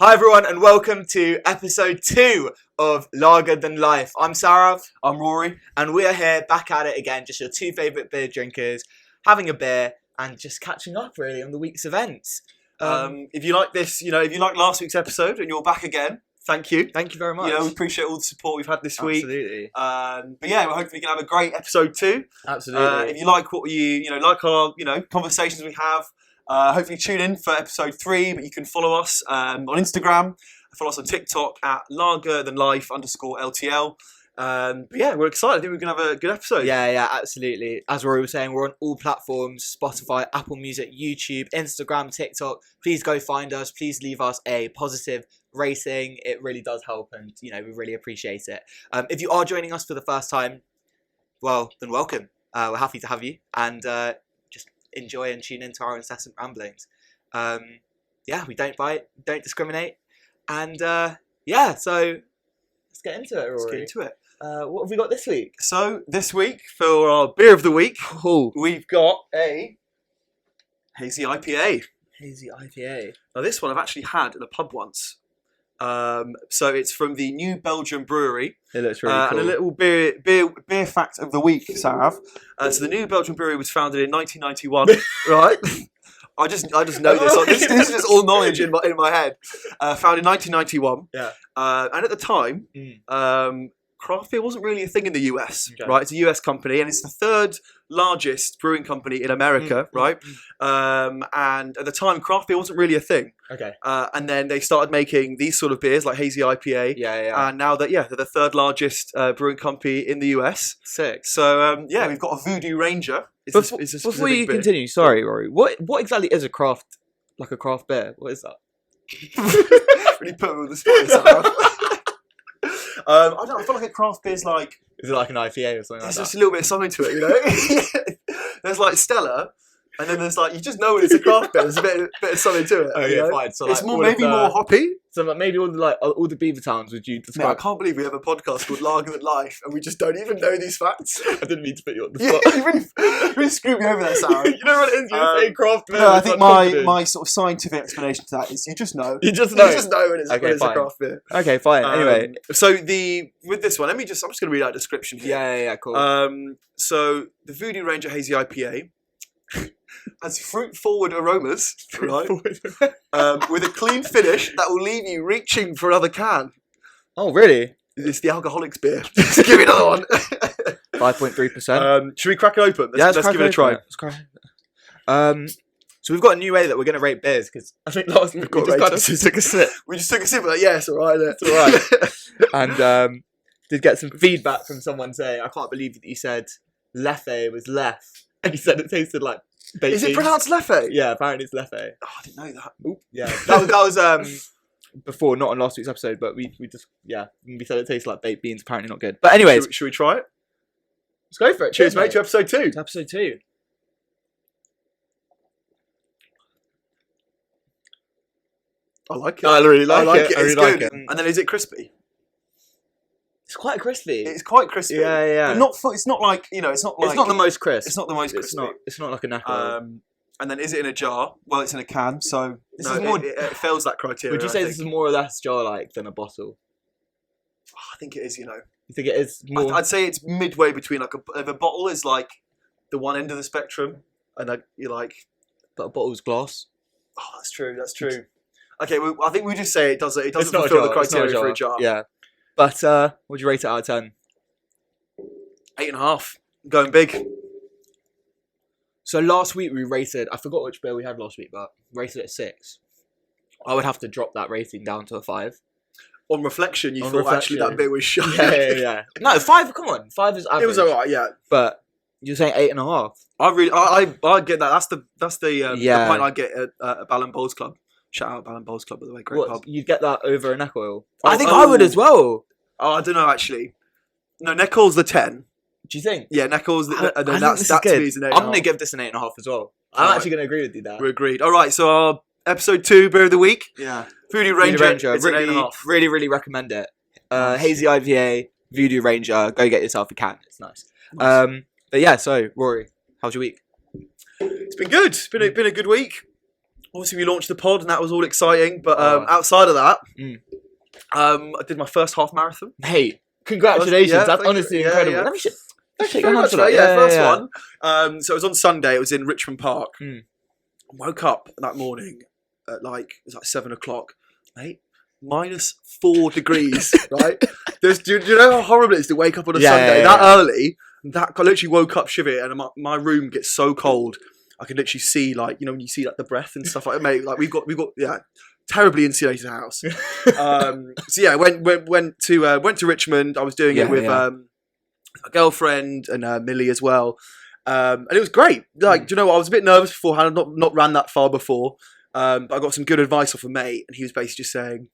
Hi everyone and welcome to episode 2 of Lager Than Life. I'm Sarav. I'm Rory. And we are here back at it again, just your two favourite beer drinkers, having a beer and just catching up really on the week's events. If you like this, if you like last week's episode and you're back again, thank you. Thank you very much. We appreciate all the support we've had this week. Absolutely. But yeah, we're hopefully going to have a great episode 2. Absolutely. If you like what like our, conversations we have, hopefully tune in for episode 3, but you can follow us on Instagram, follow us on TikTok at lagerthanlife_LTL. But yeah, we're excited. I think we're going to have a good episode. Yeah, absolutely. As Rory was saying, we're on all platforms, Spotify, Apple Music, YouTube, Instagram, TikTok. Please go find us. Please leave us a positive rating. It really does help and, we really appreciate it. If you are joining us for the first time, well, then welcome. We're happy to have you and just enjoy and tune into our incessant ramblings. We don't bite, don't discriminate. And so let's get into it, Rory. Let's get into it. What have we got this week? So this week, for our beer of the week, we've got a Hazy IPA. Hazy IPA. Now this one I've actually had in a pub once. So it's from the New Belgium Brewery. It looks really cool. And a little beer fact of the week, Sarav. So the New Belgium Brewery was founded in 1991, right? I just know this. This is all knowledge in my head. Founded in 1991. Yeah. And at the time, craft beer wasn't really a thing in the US, okay. right? It's a US company, and it's the 3rd largest brewing company in America, right? And at the time, craft beer wasn't really a thing. Okay. And then they started making these sort of beers, like Hazy IPA. Yeah. And now they're the 3rd largest brewing company in the US. Sick. So we've got a Voodoo Ranger. Before you continue, sorry, Rory. What exactly is a craft beer? What is that? Really put me on the spot. I don't know, I feel like a craft beer's like... Is it like an IPA or something like that? There's just a little bit of something to it, There's like Stella, and then there's like, you just know when it's a craft beer, there's a bit of something to it. Oh yeah, fine. So it's more hoppy. So like maybe all the beaver towns would you describe? Mate, I can't believe we have a podcast called Lager Than Life and we just don't even know these facts. I didn't mean to put you on the spot. You really screwed me over there, Sarah. You know what it is? You're saying craft beer. No, I think my sort of scientific explanation to that is you just know. You just know when it's a craft beer. Okay, fine. Anyway, so with this one, I'm just going to read out a description here. Yeah, cool. So the Voodoo Ranger Hazy IPA has fruit-forward aromas, right? With a clean finish that will leave you reaching for another can. Oh, really? It's the alcoholics beer. Just give me another one. 5.3%. Should we crack it open? Let's give it a try. Let's crack it. So we've got a new way that we're going to rate beers because I think last week we just took a sip. We just took a sip, but it's all right. It's all right. And did get some feedback from someone saying, I can't believe that you said Leffe was Lef. And he said it tasted like baked Is it pronounced Leffe? Yeah, apparently it's Leffe. Oh, I didn't know that. Ooh, yeah, that was before, not on last week's episode, but we said it tastes like baked beans. Apparently not good. But anyways, should we try it? Let's go for it. Cheers, mate. To episode 2. It's episode 2. I like it. I really like it. It's good. And then is it crispy? It's quite crispy. It's quite crispy. Yeah. But it's not like, it's not like... It's not the most crisp. It's not the most crispy. It's not like a knacker. And then is it in a jar? Well, it's in a can, so it fails that criteria. Would you say this is more or less jar-like than a bottle? I think it is, You think it is more... I'd say it's midway between, like, if a bottle is, like, the one end of the spectrum, and you're like... But a bottle's glass. Oh, that's true. Okay, I think we just say it doesn't fulfill the criteria for a jar. Yeah. But, what would you rate it out of 10? 8.5. Going big. So last week we rated, I forgot which beer we had last week, but rated it 6. I would have to drop that rating down to a 5. On reflection, actually that beer was shit. Yeah. No, 5, come on. 5 is average. It was alright, yeah. But you're saying 8.5. I get that. That's the point I get at Ballon Bowls Club. Shout out Ballon Bowls Club, by the way. Great pub. You'd get that over a neck oil? I think I would as well. Oh, I don't know, actually. No, neck oil's the 10. Do you think? Yeah, neck oil's that's to me is an 8.5. I'm going to give this an 8.5 as well. I'm actually going to agree with you there. We're agreed. All right, so our episode 2 beer of the week. Yeah. Voodoo Ranger. It's really, an 8.5. really, really recommend it. Hazy IPA, Voodoo Ranger. Go get yourself a can. It's nice. But yeah, so Rory, how's your week? It's been good. It's been a good week. obviously we launched the pod and that was all exciting. But Oh. outside of that, Mm. I did my first half marathon. Hey, congratulations! Yeah, That's thank honestly you. incredible. Yeah. Let me shake Thank you your very hand much, for that. mate. Yeah, first one. So it was on Sunday. It was in Richmond Park. Mm. Woke up that morning at it was like 7 o'clock, mate. -4 degrees, right? Do you know how horrible it is to wake up on a Sunday that early? That I literally woke up shivering, and my room gets so cold. I can literally see when you see the breath and stuff like that, mate. Like we've got terribly insulated house. So yeah, went to Richmond. I was doing it with a girlfriend and Millie as well, and it was great. Like, do you know what? I was a bit nervous beforehand. I've not ran that far before, but I got some good advice off a mate, and he was basically just saying,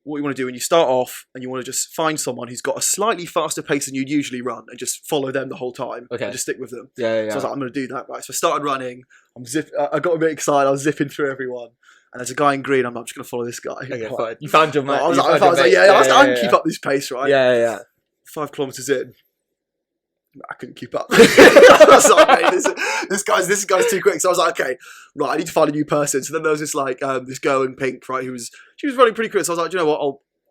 what you want to do when you start off, and you want to just find someone who's got a slightly faster pace than you'd usually run, and just follow them the whole time. Okay. And just stick with them. Yeah. So I was like, I'm going to do that, right? So I started running. I got a bit excited. I was zipping through everyone. And there's a guy in green. I'm like, I'm just going to follow this guy. Okay, fine. You found your mate. I was like, I can keep up this pace, right? Yeah. 5 kilometers in, I couldn't keep up. I was like, mate, this guy's too quick. So I was like, okay, right, I need to find a new person. So then there was this this girl in pink, right, she was running pretty quick. So I was like, do you know what?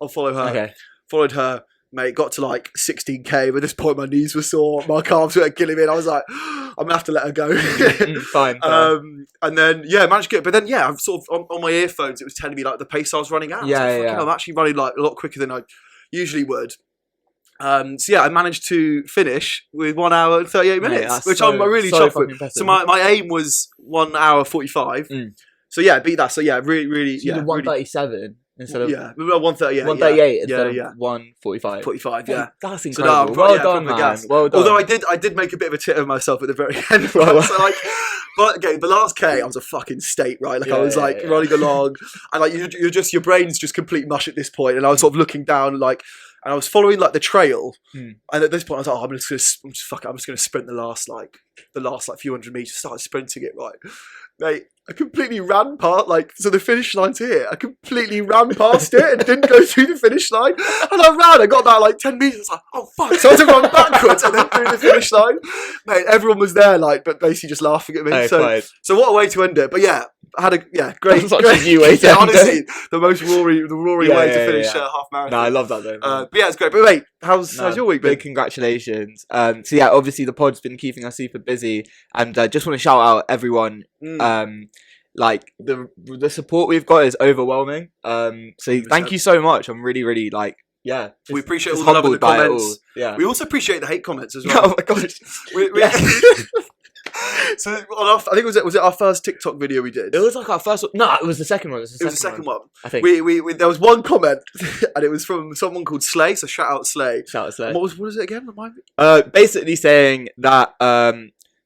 I'll follow her. Okay. Followed her, mate. Got to 16k. But at this point, my knees were sore, my calves were killing me, and I was like, I'm gonna have to let her go. Fine. And then managed to get it. But then I'm sort of on my earphones. It was telling me the pace I was running at. I'm actually running a lot quicker than I usually would. I managed to finish with 1 hour and 38 minutes, which I'm really chuffed with. Impressive. So my aim was 1 hour 45. So beat that. So really, really, so you did 137 instead of 138. 138 instead of 145. 45, yeah. That's incredible. Well done, man. Well done. Although I did make a bit of a tit of myself at the very end, right? So but again, the last K, I was a fucking state, right? I was running along, and your brain's just complete mush at this point, and I was sort of looking down, and I was following the trail, and at this point I was like, I'm just gonna sprint the last few hundred meters. Started sprinting it, right, mate. I completely ran past, so the finish line's here. I completely ran past it and didn't go through the finish line. And I got about 10 meters. I was like, oh fuck! So I had to run backwards and then through the finish line. Mate, everyone was there, but basically just laughing at me. Oh, so what a way to end it. But yeah, I had a great. Such a new way to end honestly, it. the most Rory way to finish half marathon. No, I love that though. But yeah, it's great. But mate, how's your week been? Big congratulations. So yeah, obviously the pod's been keeping us super busy, and just want to shout out everyone. The support we've got is overwhelming. So thank you so much. I'm really, really we appreciate all the love in the comments. Yeah. We also appreciate the hate comments as well. Oh my gosh. So I think was it our first TikTok video we did? It was our first one. No, it was the second one. It was the second one. I think. We there was one comment, and it was from someone called Slay. So shout out Slay. Shout out Slay. And what was it again? Remind me. Basically saying that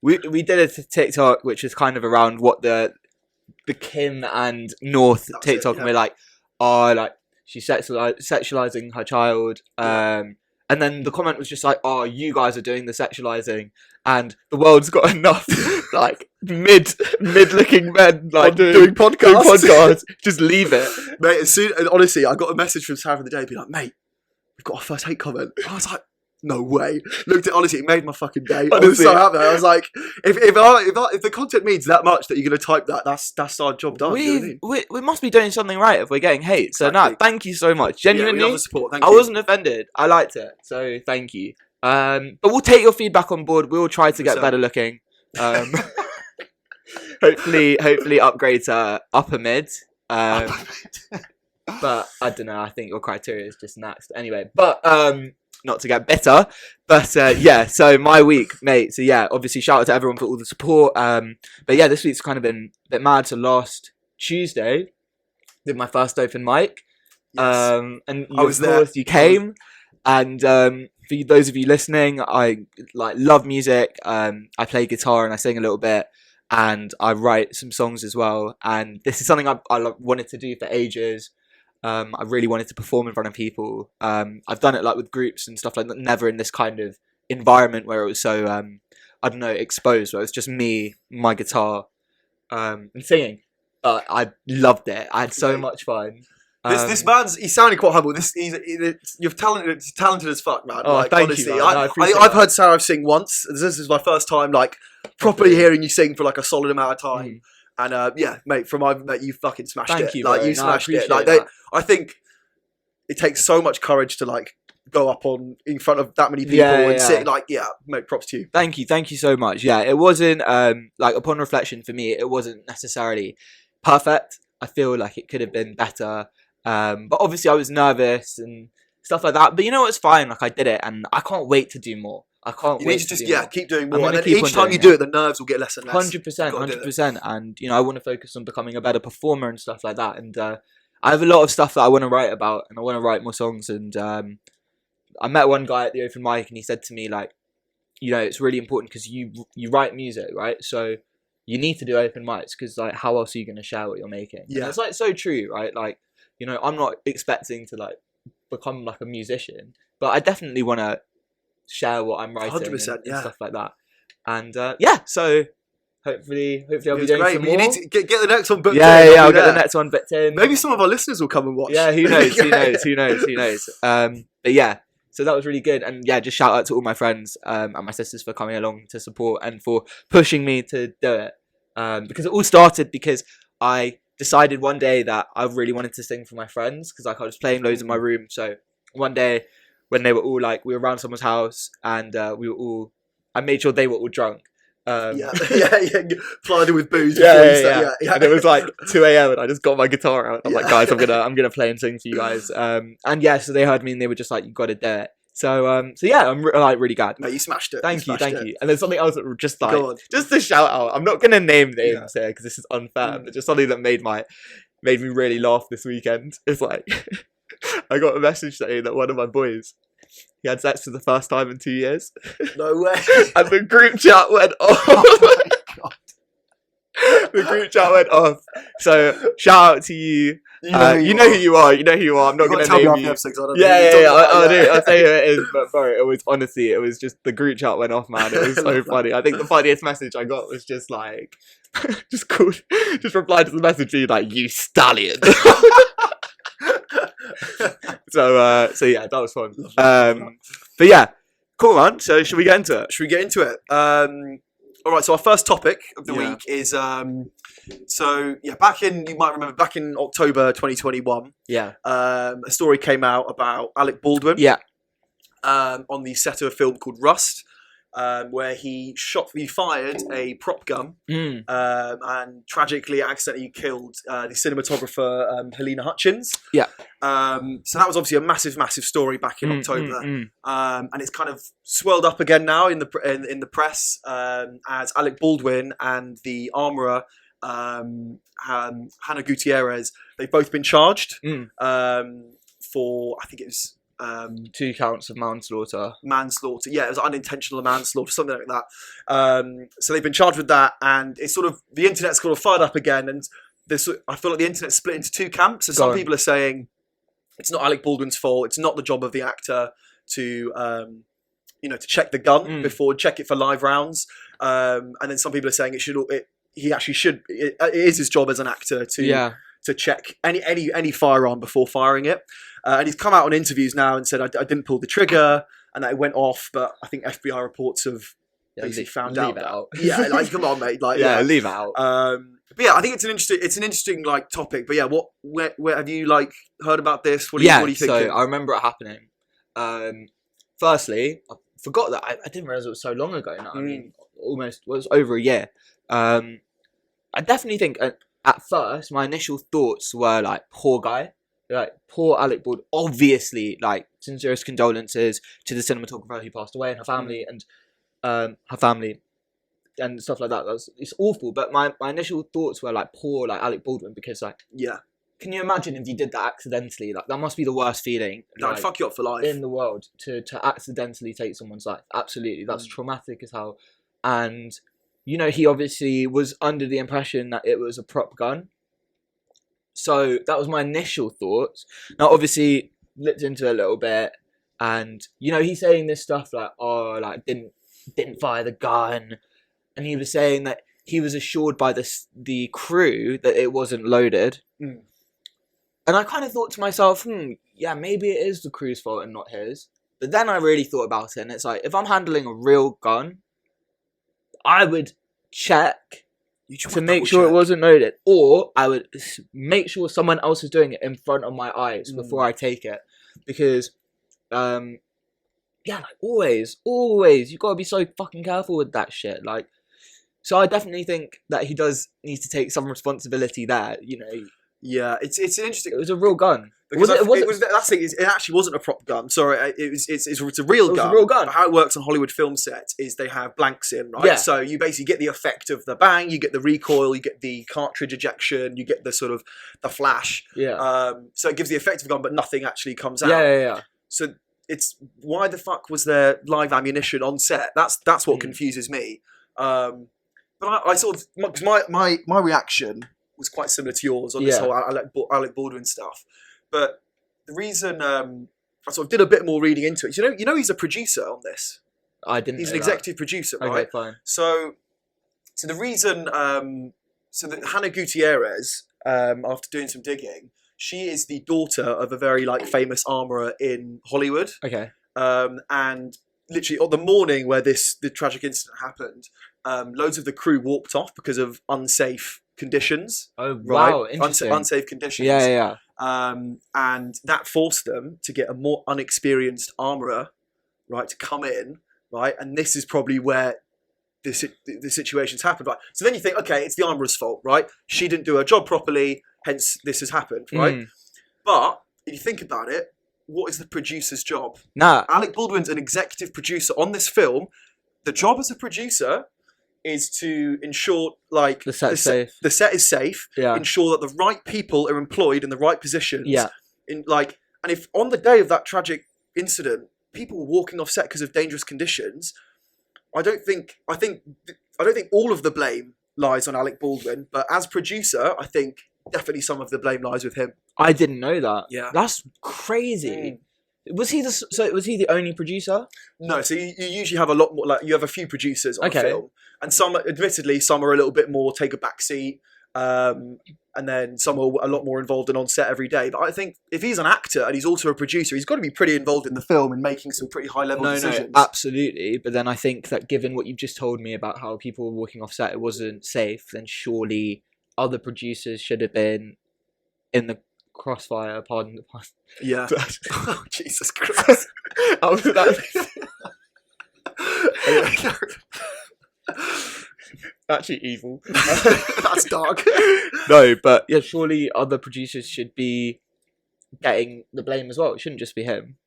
we did a TikTok which is kind of around what the Kim and North TikTok, and we're like, she's sexualizing her child. And then the comment was just you guys are doing the sexualizing, and the world's got enough mid-looking men doing podcasts. Just leave it, mate. Honestly, I got a message from Sarah the day, being like, mate, we've got our first hate comment. I was like, no way. Looked at honestly, it made my fucking day. I was so happy. I was like, if the content means that much that you're going to type that, that's our job done. We must be doing something right if we're getting hate. So thank you so much. Genuinely, we love the support. Thank you. I wasn't offended. I liked it. So thank you. But we'll take your feedback on board. We'll try to get better looking. Hopefully upgrade to upper mid. But I don't know. I think your criteria is just next. Anyway, but not to get bitter, but so my week, mate. So yeah, obviously shout out to everyone for all the support. But yeah, this week's kind of been a bit mad. So last Tuesday did my first open mic. Yes. And of course you came. And for those of you listening, I love music. I play guitar and I sing a little bit, and I write some songs as well. And this is something I wanted to do for ages. I really wanted to perform in front of people. I've done it with groups and stuff like that, never in this kind of environment where it was so I don't know, exposed, where it was just me, my guitar, and singing. But I loved it. I had so much fun. This man's, he's sounding quite humble. You're talented as fuck, man. Oh, thank honestly, you, man. I've heard Sarav sing once. This is my first time properly hearing you sing for a solid amount of time. And yeah, mate, mate, you fucking smashed it. Thank you, like bro. you No, I smashed it. appreciate Like that. I think it takes so much courage to like go up in front of that many people and sit. Like, yeah, mate, props to you. Thank you so much. Yeah, it wasn't like, upon reflection for me, it wasn't necessarily perfect. I feel like it could have been better. But obviously I was nervous and stuff like that. But you know what? It's fine. Like, I did it, and I can't wait to do more. I can't You wait need to to just do more. keep doing I'm more. gonna And then keep each on time doing you it. do it, the nerves will get less and less. 100%, Gotta do it. 100%. And I want to focus on becoming a better performer and stuff like that. And I have a lot of stuff that I want to write about, and I want to write more songs. And I met one guy at the open mic, and he said to me, like, it's really important because you write music, right? So you need to do open mics because, like, how else are you going to share what you're making? Yeah. And it's like so true, right? Like, I'm not expecting to like become like a musician, but I definitely want to share what I'm writing 100%, and stuff like that. And so hopefully I'll be doing great. some But more. you need to get the next one booked in. I'll get the next one booked in. Maybe some of our listeners will come and watch. Yeah, who knows? But yeah, so that was really good. And yeah, just shout out to all my friends and my sisters for coming along to support and for pushing me to do it. Because it all started because I decided one day that I really wanted to sing for my friends because like I was playing loads in my room. So one day when they were all like, we were around someone's house and I made sure they were all drunk. Yeah, flooded with booze. Yeah. And it was like 2 a.m. and I just got my guitar out. I'm like, guys, I'm gonna play and sing for you guys. And yeah, so they heard me and they were just like, you got to do it. So yeah, I'm like really glad. No, you smashed it. Thank you. And there's something else that just like, Go on. just to shout out. I'm not gonna name names here because this is unfair, but just something that made me really laugh this weekend. It's like I got a message saying that one of my boys, he had sex for the first time in 2 years. No way. And the group chat went off. Oh my god. The group chat went off. So shout out to you. You know who you are. I'm not going to name you. I'll tell you who it is. But bro, it was honestly, it was just the group chat went off, man. It was so funny. I think the funniest message I got was just like, just replied to the message being like, "You stallion." So yeah, that was fun. But yeah, cool, man. So should we get into it? All right. So our first topic of the week is you might remember back in October 2021. Yeah. A story came out about Alec Baldwin. Yeah. On the set of a film called Rust. Where he fired a prop gun and tragically accidentally killed the cinematographer Helena Hutchins. Yeah. So that was obviously a massive story back in October, and it's kind of swelled up again now in the press as Alec Baldwin and the armourer Hannah Gutierrez, they've both been charged for, I think it was 2 counts of manslaughter. Yeah, it was unintentional manslaughter, something like that. So they've been charged with that, and it's sort of, the internet's sort of fired up again, and I feel like the internet's split into 2 camps. So some people are saying it's not Alec Baldwin's fault, it's not the job of the actor to to check the gun before, check it for live rounds, and then some people are saying it is his job as an actor to check any firearm before firing it. And he's come out on interviews now and said, I didn't pull the trigger, and that it went off, but I think FBI reports have basically found out. Yeah, like, come on, mate. Like, leave it out. But yeah, I think it's an interesting like topic. But yeah, where have you like heard about this? What do you think? So I remember it happening. Firstly, I forgot that I didn't realize it was so long ago now. I mean, almost was over a year. I definitely think at first my initial thoughts were like, poor guy. Like, poor Alec Baldwin. Obviously, like, sincerest condolences to the cinematographer who passed away and her family and stuff like that. It's awful. But my initial thoughts were like, poor like Alec Baldwin, because like, can you imagine if you did that accidentally? Like, that must be the worst feeling. That would fuck you up for life in the world, to accidentally take someone's life. Absolutely, that's traumatic as hell. And he obviously was under the impression that it was a prop gun. So that was my initial thoughts. Now, obviously, looked into it a little bit, and he's saying this stuff like, oh, like didn't fire the gun, and he was saying that he was assured by the crew that it wasn't loaded. And I kind of thought to myself, yeah, maybe it is the crew's fault and not his. But then I really thought about it, and it's like, if I'm handling a real gun, I would check to make sure it wasn't loaded, or I would make sure someone else is doing it in front of my eyes before I take it, because yeah, like always you gotta be so fucking careful with that shit. Like, so I definitely think that he does need to take some responsibility there. You know. Yeah, it's interesting. It was a real gun. Because that's the thing. It actually wasn't a prop gun. Sorry, it's a real gun. It was a real gun. But how it works on Hollywood film sets is they have blanks in, right? Yeah. So you basically get the effect of the bang, you get the recoil, you get the cartridge ejection, you get the sort of the flash. Yeah. So it gives the effect of a gun, but nothing actually comes out. Yeah. So it's why the fuck was there live ammunition on set? That's what confuses me. But I sort of, because my reaction was quite similar to yours on this whole Alec Baldwin stuff. But the reason I sort of did a bit more reading into it, you know he's a producer on this. I didn't. He's an executive producer, right? Okay, fine. So the reason, so that Hannah Gutierrez, after doing some digging, she is the daughter of a very famous armourer in Hollywood. Okay. And literally on the morning where the tragic incident happened, loads of the crew walked off because of unsafe conditions. Oh wow, interesting. Unsafe conditions. Yeah. And that forced them to get a more unexperienced armourer, right, to come in, right, and this is probably where the situation's happened, right. So then you think, okay, it's the armourer's fault, right? She didn't do her job properly, hence this has happened, right? But if you think about it, what is the producer's job? Nah, Alec Baldwin's an executive producer on this film. The job as a producer is to ensure the set is safe. Yeah. Ensure that the right people are employed in the right positions. Yeah. And if on the day of that tragic incident, people were walking off set because of dangerous conditions, I don't think all of the blame lies on Alec Baldwin, but as producer, I think definitely some of the blame lies with him. I didn't know that. Yeah. That's crazy. Was he the only producer? No, so you usually have a lot more. You have a few producers on a film, and some, admittedly, some are a little bit more take a back seat, and then some are a lot more involved and on set every day. But I think if he's an actor and he's also a producer, he's got to be pretty involved in the film and making some pretty high level decisions. No, absolutely. But then I think that given what you've just told me about how people were walking off set, it wasn't safe. Then surely other producers should have been in the crossfire, pardon the pun. Yeah. Oh, Jesus Christ. Actually evil. That's dark. No, but yeah, surely other producers should be getting the blame as well. It shouldn't just be him.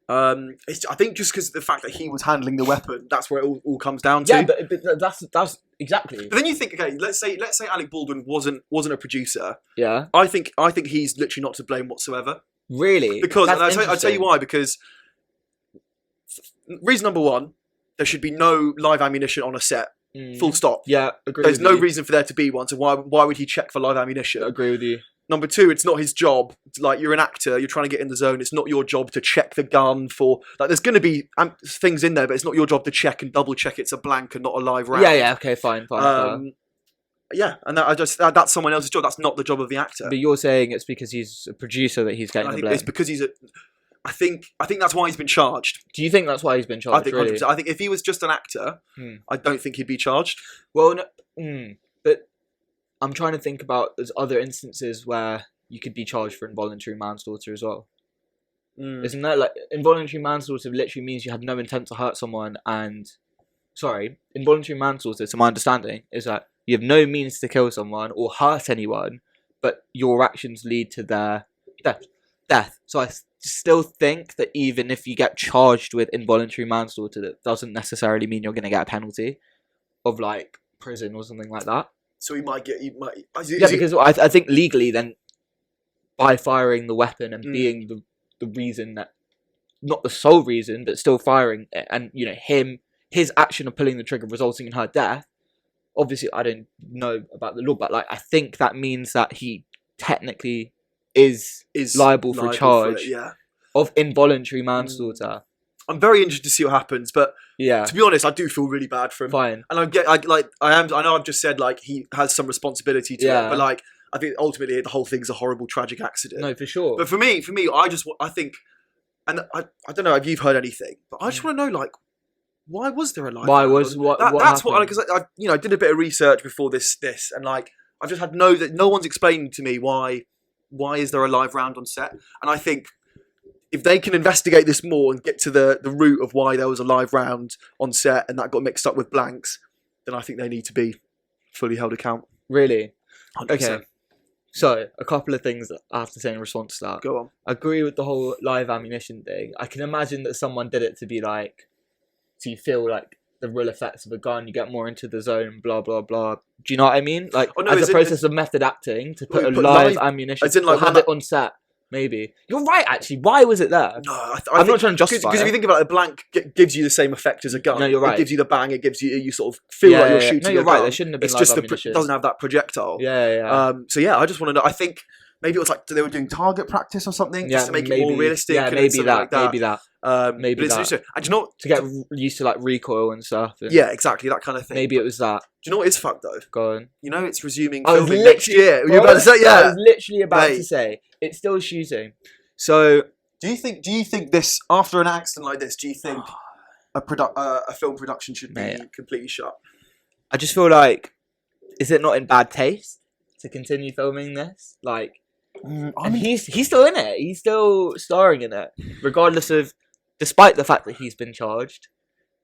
I think just because of the fact that he was handling the weapon, that's where it all comes down to. Yeah, but that's exactly. But then you think, okay, let's say Alec Baldwin wasn't a producer. Yeah. I think he's literally not to blame whatsoever. Really? Because I'll tell you why. Because reason number one, there should be no live ammunition on a set. Full stop. Yeah, agree. There's no reason for there to be one. So why would he check for live ammunition? I agree with you. Number two, it's not his job. You're an actor, you're trying to get in the zone. It's not your job to check the gun for. There's going to be things in there, but it's not your job to check and double check it's a blank and not a live round. Yeah. Okay, fine. Yeah, and that's someone else's job. That's not the job of the actor. But you're saying it's because he's a producer that he's getting the blame. It's because he's a. I think that's why he's been charged. Do you think that's why he's been charged? I think 100%. I think if he was just an actor, I don't think he'd be charged. Well, no, but I'm trying to think about there's other instances where you could be charged for involuntary manslaughter as well. Isn't that involuntary manslaughter literally means you had no intent to hurt someone involuntary manslaughter, to my understanding, is that you have no means to kill someone or hurt anyone, but your actions lead to their death. So I still think that even if you get charged with involuntary manslaughter, that doesn't necessarily mean you're going to get a penalty of prison or something like that. So he might get. Because I think legally, then by firing the weapon and being the reason that, not the sole reason, but still firing it, and his action of pulling the trigger resulting in her death. Obviously, I don't know about the law, but I think that means that he technically is liable for a charge of involuntary manslaughter. I'm very interested to see what happens, but yeah, to be honest, I do feel really bad for him. Fine, and I know I've just said he has some responsibility to it, but I think ultimately the whole thing's a horrible, tragic accident. No, for sure. But for me, I think, and I don't know if you've heard anything, but I just want to know why was there a live Why round? was what? That's what happened? because I did a bit of research before this and like I just had no one's explained to me why is there a live round on set, and I think if they can investigate this more and get to the root of why there was a live round on set and that got mixed up with blanks, then I think they need to be fully held account. Really? 100%. Okay. So, a couple of things that I have to say in response to that. Go on. I agree with the whole live ammunition thing. I can imagine that someone did it to be like, so you feel like the real effects of a gun, you get more into the zone, blah, blah, blah. Do you know what I mean? Like, as a process of method acting, to put a live ammunition, as in, like, or have it on set, maybe. You're right, actually. Why was it there? No, I'm not trying to justify because if you think about it, a blank gives you the same effect as a gun. No, you're right. It gives you the bang. It gives you sort of feel like you're shooting. No, you're a right. gun. There shouldn't have been It's live just ammunition. it doesn't have that projectile. Yeah. So yeah, I just want to know. I think maybe it was like they were doing target practice or something, just to make it more realistic. Yeah, maybe that. Maybe that. Maybe that. And do you know what? To get used to like recoil and stuff. And yeah, exactly that kind of thing. Maybe it was that. Do you know what is fucked though? Go on. You know it's resuming I was filming next year. You're about to say, yeah. I was literally about to say it's still shooting. So do you think this after an accident like this? Do you think a film production should be completely shut? I just feel like, is it not in bad taste to continue filming this? Like, and he's still in it. He's still starring in it, despite the fact that he's been charged,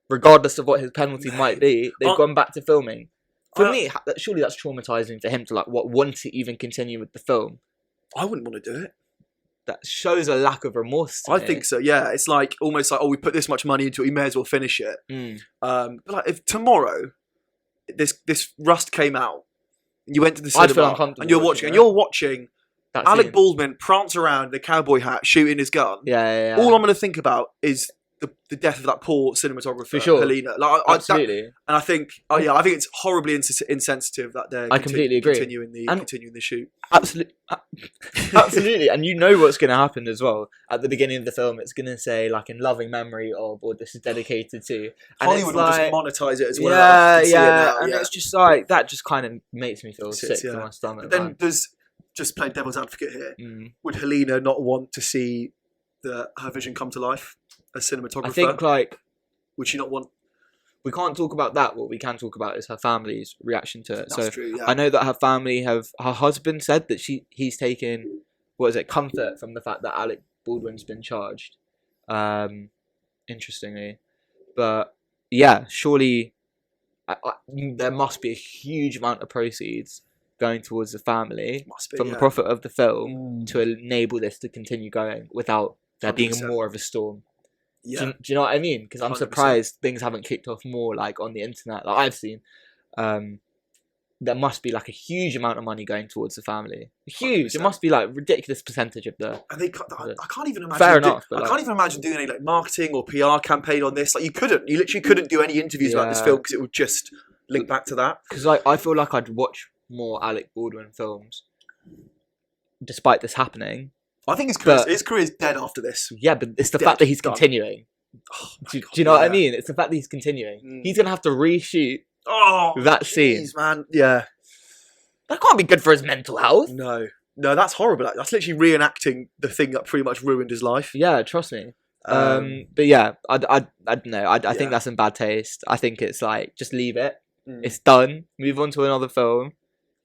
regardless of what his penalty might be. They've gone back to filming. For me, surely that's traumatizing for him to want to even continue with the film. I wouldn't want to do it. That shows a lack of remorse to me. I think so, yeah. It's like almost like, we put this much money into it, we may as well finish it. But like, if tomorrow this Rust came out, and you went to the cinema, I'd feel uncomfortable and you're watching Alec Baldwin prance around in a cowboy hat shooting his gun. Yeah. All I'm going to think about is the death of that poor cinematographer, for sure. Helena. Absolutely. And I think, I think it's horribly insensitive that they're completely agree. continuing the shoot. Absolutely. And you know what's going to happen as well. At the beginning of the film, it's going to say, like, in loving memory of, or this is dedicated to. And Hollywood will just monetize it as well. Yeah. And it's just like, that just kind of makes me feel sick to my stomach. But then there's, just playing devil's advocate here, would Helena not want to see her vision come to life as cinematographer? I think, would she not want? We can't talk about that. What we can talk about is her family's reaction to it. That's true, yeah. I know that her husband said that he's taken, comfort from the fact that Alec Baldwin's been charged. Interestingly. But yeah, surely there must be a huge amount of proceeds going towards the family from the profit of the film to enable this to continue going without there 100%. Being more of a storm. Yeah. Do you know what I mean? Because I'm 100%. Surprised things haven't kicked off more like on the internet, like I've seen. There must be like a huge amount of money going towards the family. Huge. 100%. It must be like ridiculous percentage of the. And I can't even imagine. Fair enough. I can't even imagine doing any like marketing or PR campaign on this. Like you literally couldn't do any interviews about this film because it would just link back to that. Because like I feel like I'd watch more Alec Baldwin films, despite this happening. I think his career is dead after this. Yeah, but it's the fact that he's continuing. Do you know what I mean? It's the fact that he's continuing. He's gonna have to reshoot that scene. Man, yeah, that can't be good for his mental health. No, that's horrible. That's literally reenacting the thing that pretty much ruined his life. Yeah, trust me. But yeah, I don't know. I think that's in bad taste. I think it's like just leave it. It's done. Move on to another film.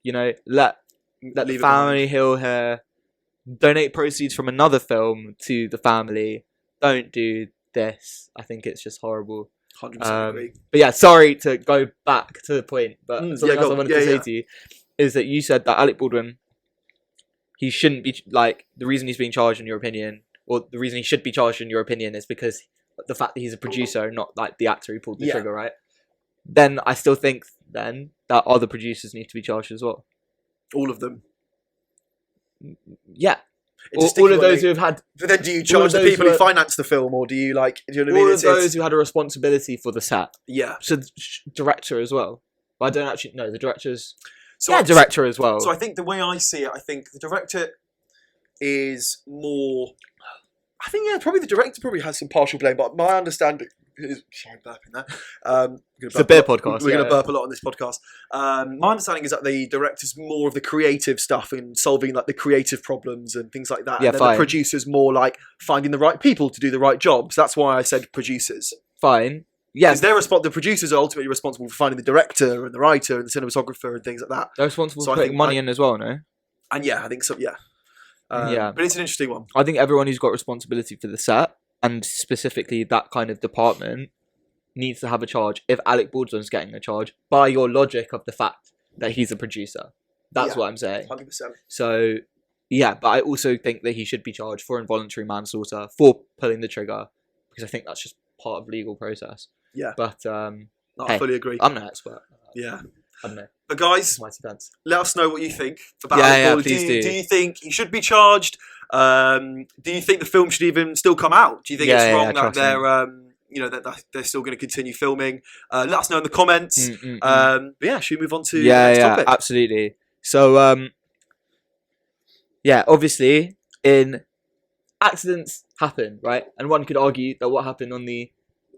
You know, let the family heal her. Donate proceeds from another film to the family. Don't do this. I think it's just horrible. 100% agree. But yeah, sorry to go back to the point, but something else I wanted to say to you is that you said that Alec Baldwin, he shouldn't be, like, the reason he's being charged in your opinion, or the reason he should be charged in your opinion is because the fact that he's a producer, not like the actor who pulled the trigger, right? Then I still think then that other producers need to be charged as well. All of them. Yeah. All of those who have had... But then do you charge the people who finance the film, or do you, like... Do you know what I mean? All of those who had a responsibility for the set. Yeah. So the director as well. But I don't actually... No, the director's... director as well. So I think the way I see it, I think the director is more... I think, probably the director probably has some partial blame, but my understanding... Sorry, burping that. It's a beer podcast. We're going to burp a lot on this podcast. My understanding is that the director's more of the creative stuff and solving like the creative problems and things like that. Yeah, and then the producer's more like finding the right people to do the right jobs. That's why I said producers. Fine. Yeah, Because the producers are ultimately responsible for finding the director and the writer and the cinematographer and things like that. they're responsible So for I putting think, money like- in as well, no? And yeah, I think so. Yeah. Yeah. But it's an interesting one. I think everyone who's got responsibility for the set, and specifically that kind of department, needs to have a charge. If Alec Baldwin's getting a charge, by your logic of the fact that he's a producer, that's Yeah. what I'm saying. 100%. So, yeah, but I also think that he should be charged for involuntary manslaughter for pulling the trigger, because I think that's just part of legal process. Yeah. But No, I hey, fully agree. I'm no expert. Yeah. I don't know. But guys, It's my defense. let us know what you think about Yeah, Alec yeah, Baldwin. please do. Do you think he should be charged? Do you think the film should even still come out? Do you think Yeah, it's yeah, wrong yeah, that trust they're that they're still going to continue filming? Let us know in the comments. But yeah, should we move on to the next topic? Absolutely. So, obviously, accidents happen, right? And one could argue that what happened on the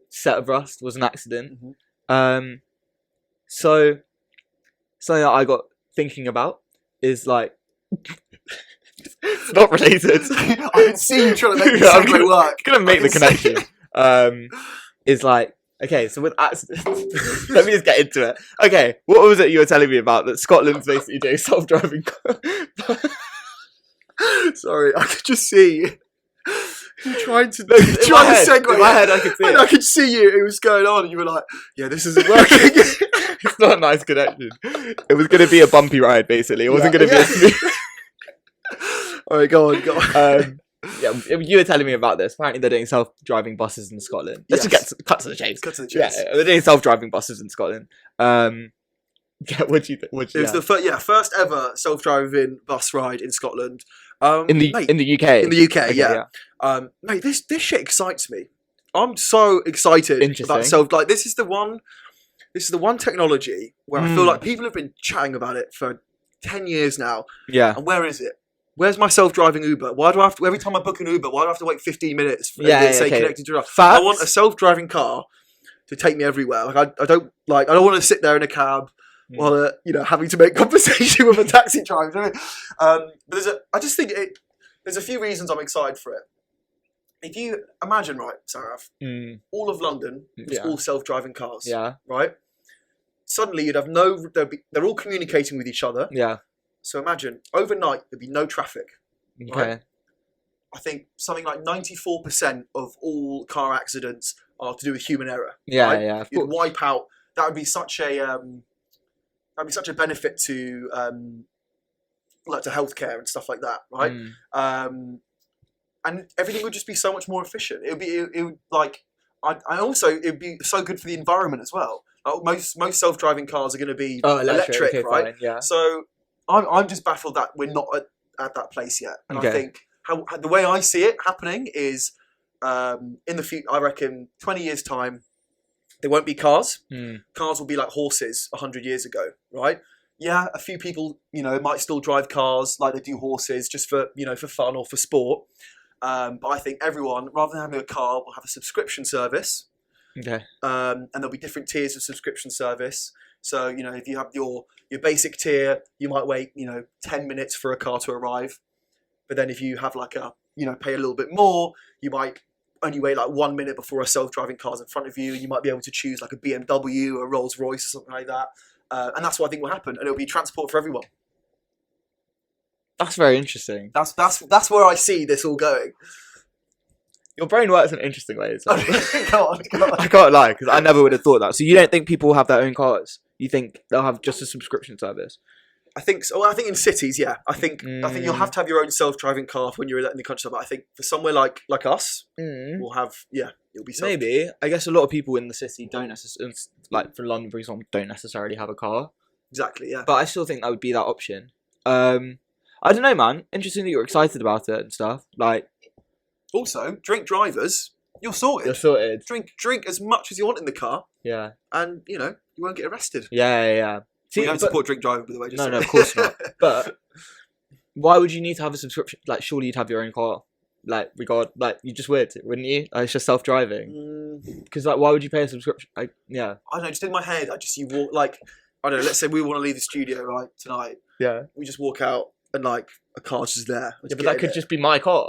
set of Rust was an accident. Mhm. So something that I got thinking about is like, it's not related. I can see you trying to make the I'm segue work. gonna make I the can connection. Is like, okay, so with accidents, let me just get into it. Okay, what was it you were telling me about that Scotland's basically doing self-driving? Sorry, I could just see you trying to In my head, segue. in my head, I could see And it. I could see you. It was going on, and you were like, "Yeah, this isn't working." It's not a nice connection. It was going to be a bumpy ride, basically. It wasn't going to be a smooth. All right, go on. You were telling me about this. Apparently, they're doing self-driving buses in Scotland. Let's just cut to the chase. Cut to the Yeah, chase. they're doing self-driving buses in Scotland. What do you think? It was the first ever self-driving bus ride in Scotland. in the mate, UK. in the UK, Okay, yeah. Mate, this shit excites me. I'm so excited about self. Like, this is the one technology where I feel like people have been chatting about it for 10 years now. Yeah. And where is it? Where's my self-driving Uber? Why do I have to, every time I book an Uber, why do I have to wait 15 minutes for connected to I want a self-driving car to take me everywhere. Like, I don't want to sit there in a cab while having to make conversation with a taxi driver. But I just think there's a few reasons I'm excited for it. If you imagine, right, Sarav, all of London was all self-driving cars. Yeah. Right? Suddenly you'd have they're all communicating with each other. Yeah. So imagine, overnight, there'd be no traffic. Okay. Right? I think something like 94% of all car accidents are to do with human error. Yeah, right? yeah. You'd wipe out. That would be such a benefit to to healthcare and stuff like that, right? And everything would just be so much more efficient. It would be so good for the environment as well. Like most self-driving cars are going to be electric, okay, right? Fine, yeah. So I'm just baffled that we're not at that place yet. And I think how the way I see it happening is in the future. I reckon 20 years time, there won't be cars. Cars will be like horses 100 years ago, right? Yeah, a few people might still drive cars like they do horses just for for fun or for sport. But I think everyone, rather than having a car, will have a subscription service. Okay. And there'll be different tiers of subscription service. So, if you have your basic tier, you might wait, 10 minutes for a car to arrive. But then if you have pay a little bit more, you might only wait 1 minute before a self-driving car's in front of you. You might be able to choose a BMW, a Rolls Royce or something like that. And that's what I think will happen. And it'll be transport for everyone. That's very interesting. That's where I see this all going. Your brain works in interesting ways. Go on. I can't lie, because I never would have thought that. So you don't think people will have their own cars? You think they'll have just a subscription service? I think so. Well, I think in cities, yeah. I think you'll have to have your own self-driving car when you're in the countryside. But I think for somewhere like us, we'll have it'll be maybe. I guess a lot of people in the city don't necessarily, for London, for example, don't necessarily have a car. Exactly, yeah. But I still think that would be that option. I don't know, man. Interesting that you're excited about it and stuff. Also, drink drivers, you're sorted. You're sorted. Drink as much as you want in the car. Yeah. And you won't get arrested. Yeah. See, we don't support drink driving, by the way. No, of course not. But why would you need to have a subscription? Surely you'd have your own car. You just would, wouldn't you? It's just self-driving. Because why would you pay a subscription? I don't know. Just in my head, you walk I don't know. Let's say we want to leave the studio right tonight. Yeah. We just walk out and a car's just there. Yeah, but that could just be my car.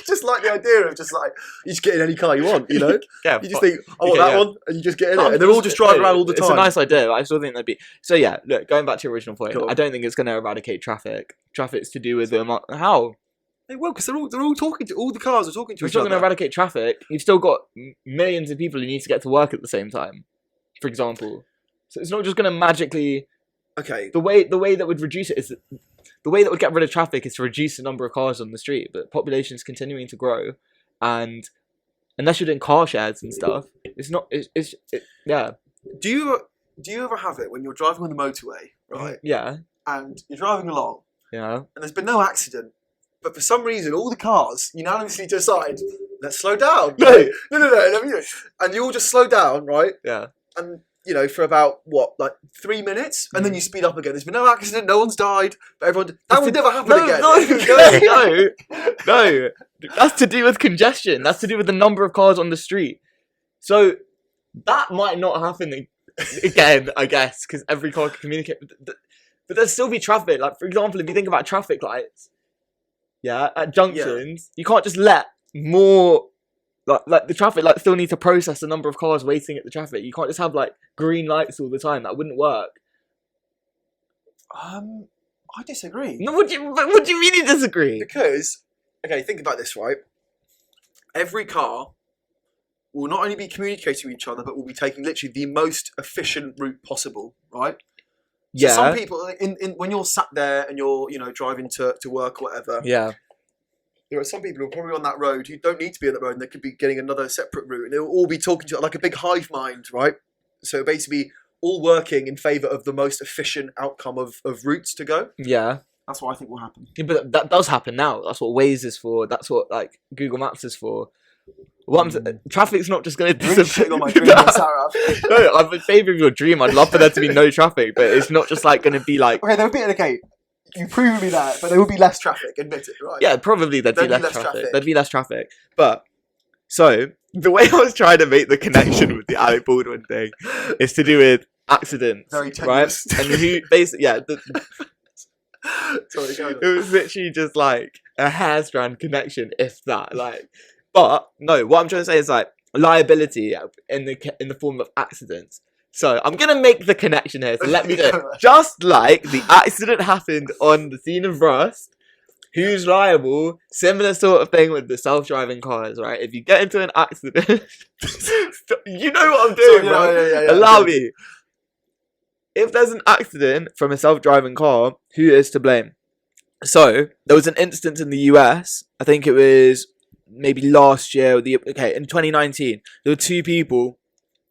just like the idea of just like you just get in any car you want, you know. Yeah, You just think, I want that one, and you just get in it, and they're all just driving around all the time. It's a nice idea. I still think that'd be. So yeah, look, going back to your original point, Go on. I don't think it's going to eradicate traffic. Traffic's to do with how. They will, because they're all talking to all the cars are talking to It's each not other. going to eradicate traffic. You've still got millions of people who need to get to work at the same time, for example. So it's not just going to magically. Okay. The way that would reduce it is the way that would get rid of traffic is to reduce the number of cars on the street. But population is continuing to grow, and unless you're doing car shares and stuff, it's not. Yeah. Do you ever have it when you're driving on the motorway, right? Yeah. And you're driving along, Yeah. and there's been no accident, but for some reason all the cars unanimously decide, let's slow down. No. No. And you all just slow down, right? Yeah. And for about like 3 minutes, and then you speed up again. There's been no accident, no one's died, but everyone that would never happen again. No. That's to do with congestion. That's to do with the number of cars on the street. So that might not happen again, I guess, because every car can communicate. But there'll still be traffic. Like, for example, if you think about traffic lights, at junctions, you can't just let more. Like the traffic lights still need to process the number of cars waiting at the traffic. You can't just have like green lights all the time. That wouldn't work. I disagree. No, what do you mean you disagree? Because, okay, think about this, right? Every car will not only be communicating with each other, but will be taking literally the most efficient route possible, right? So Yeah. some people, when you're sat there and you're, driving to work or whatever, Yeah. there are some people who are probably on that road who don't need to be on that road, and they could be getting another separate route, and they'll all be talking to like a big hive mind, right? So basically, all working in favour of the most efficient outcome of routes to go. Yeah. That's what I think will happen. Yeah, but that does happen now. That's what Waze is for. That's what like Google Maps is for. Traffic's not just going to Really shitting on my dream, Sarah. No, I'm in favour of your dream. I'd love for there to be no traffic, but it's not just like going to be like. Okay, there would be okay. You've proven me that, but there would be less traffic. Admit it, right? Yeah, probably there'd be less traffic. There'd be less traffic. But so the way I was trying to make the connection with the Alec Baldwin thing is to do with accidents, Very right? tenuous. And who basically, Sorry, go on. it was literally just like a hair strand connection, if that. Like, but no, what I'm trying to say is like liability in the form of accidents. So I'm gonna make the connection here. So let me do it. Just like the accident happened on the scene of Rust, who's liable? Similar sort of thing with the self-driving cars, right? If you get into an accident, you know what I'm doing, bro. Yeah, Allow me. If there's an accident from a self-driving car, who is to blame? So there was an instance in the US. I think it was maybe last year. In 2019, there were 2 people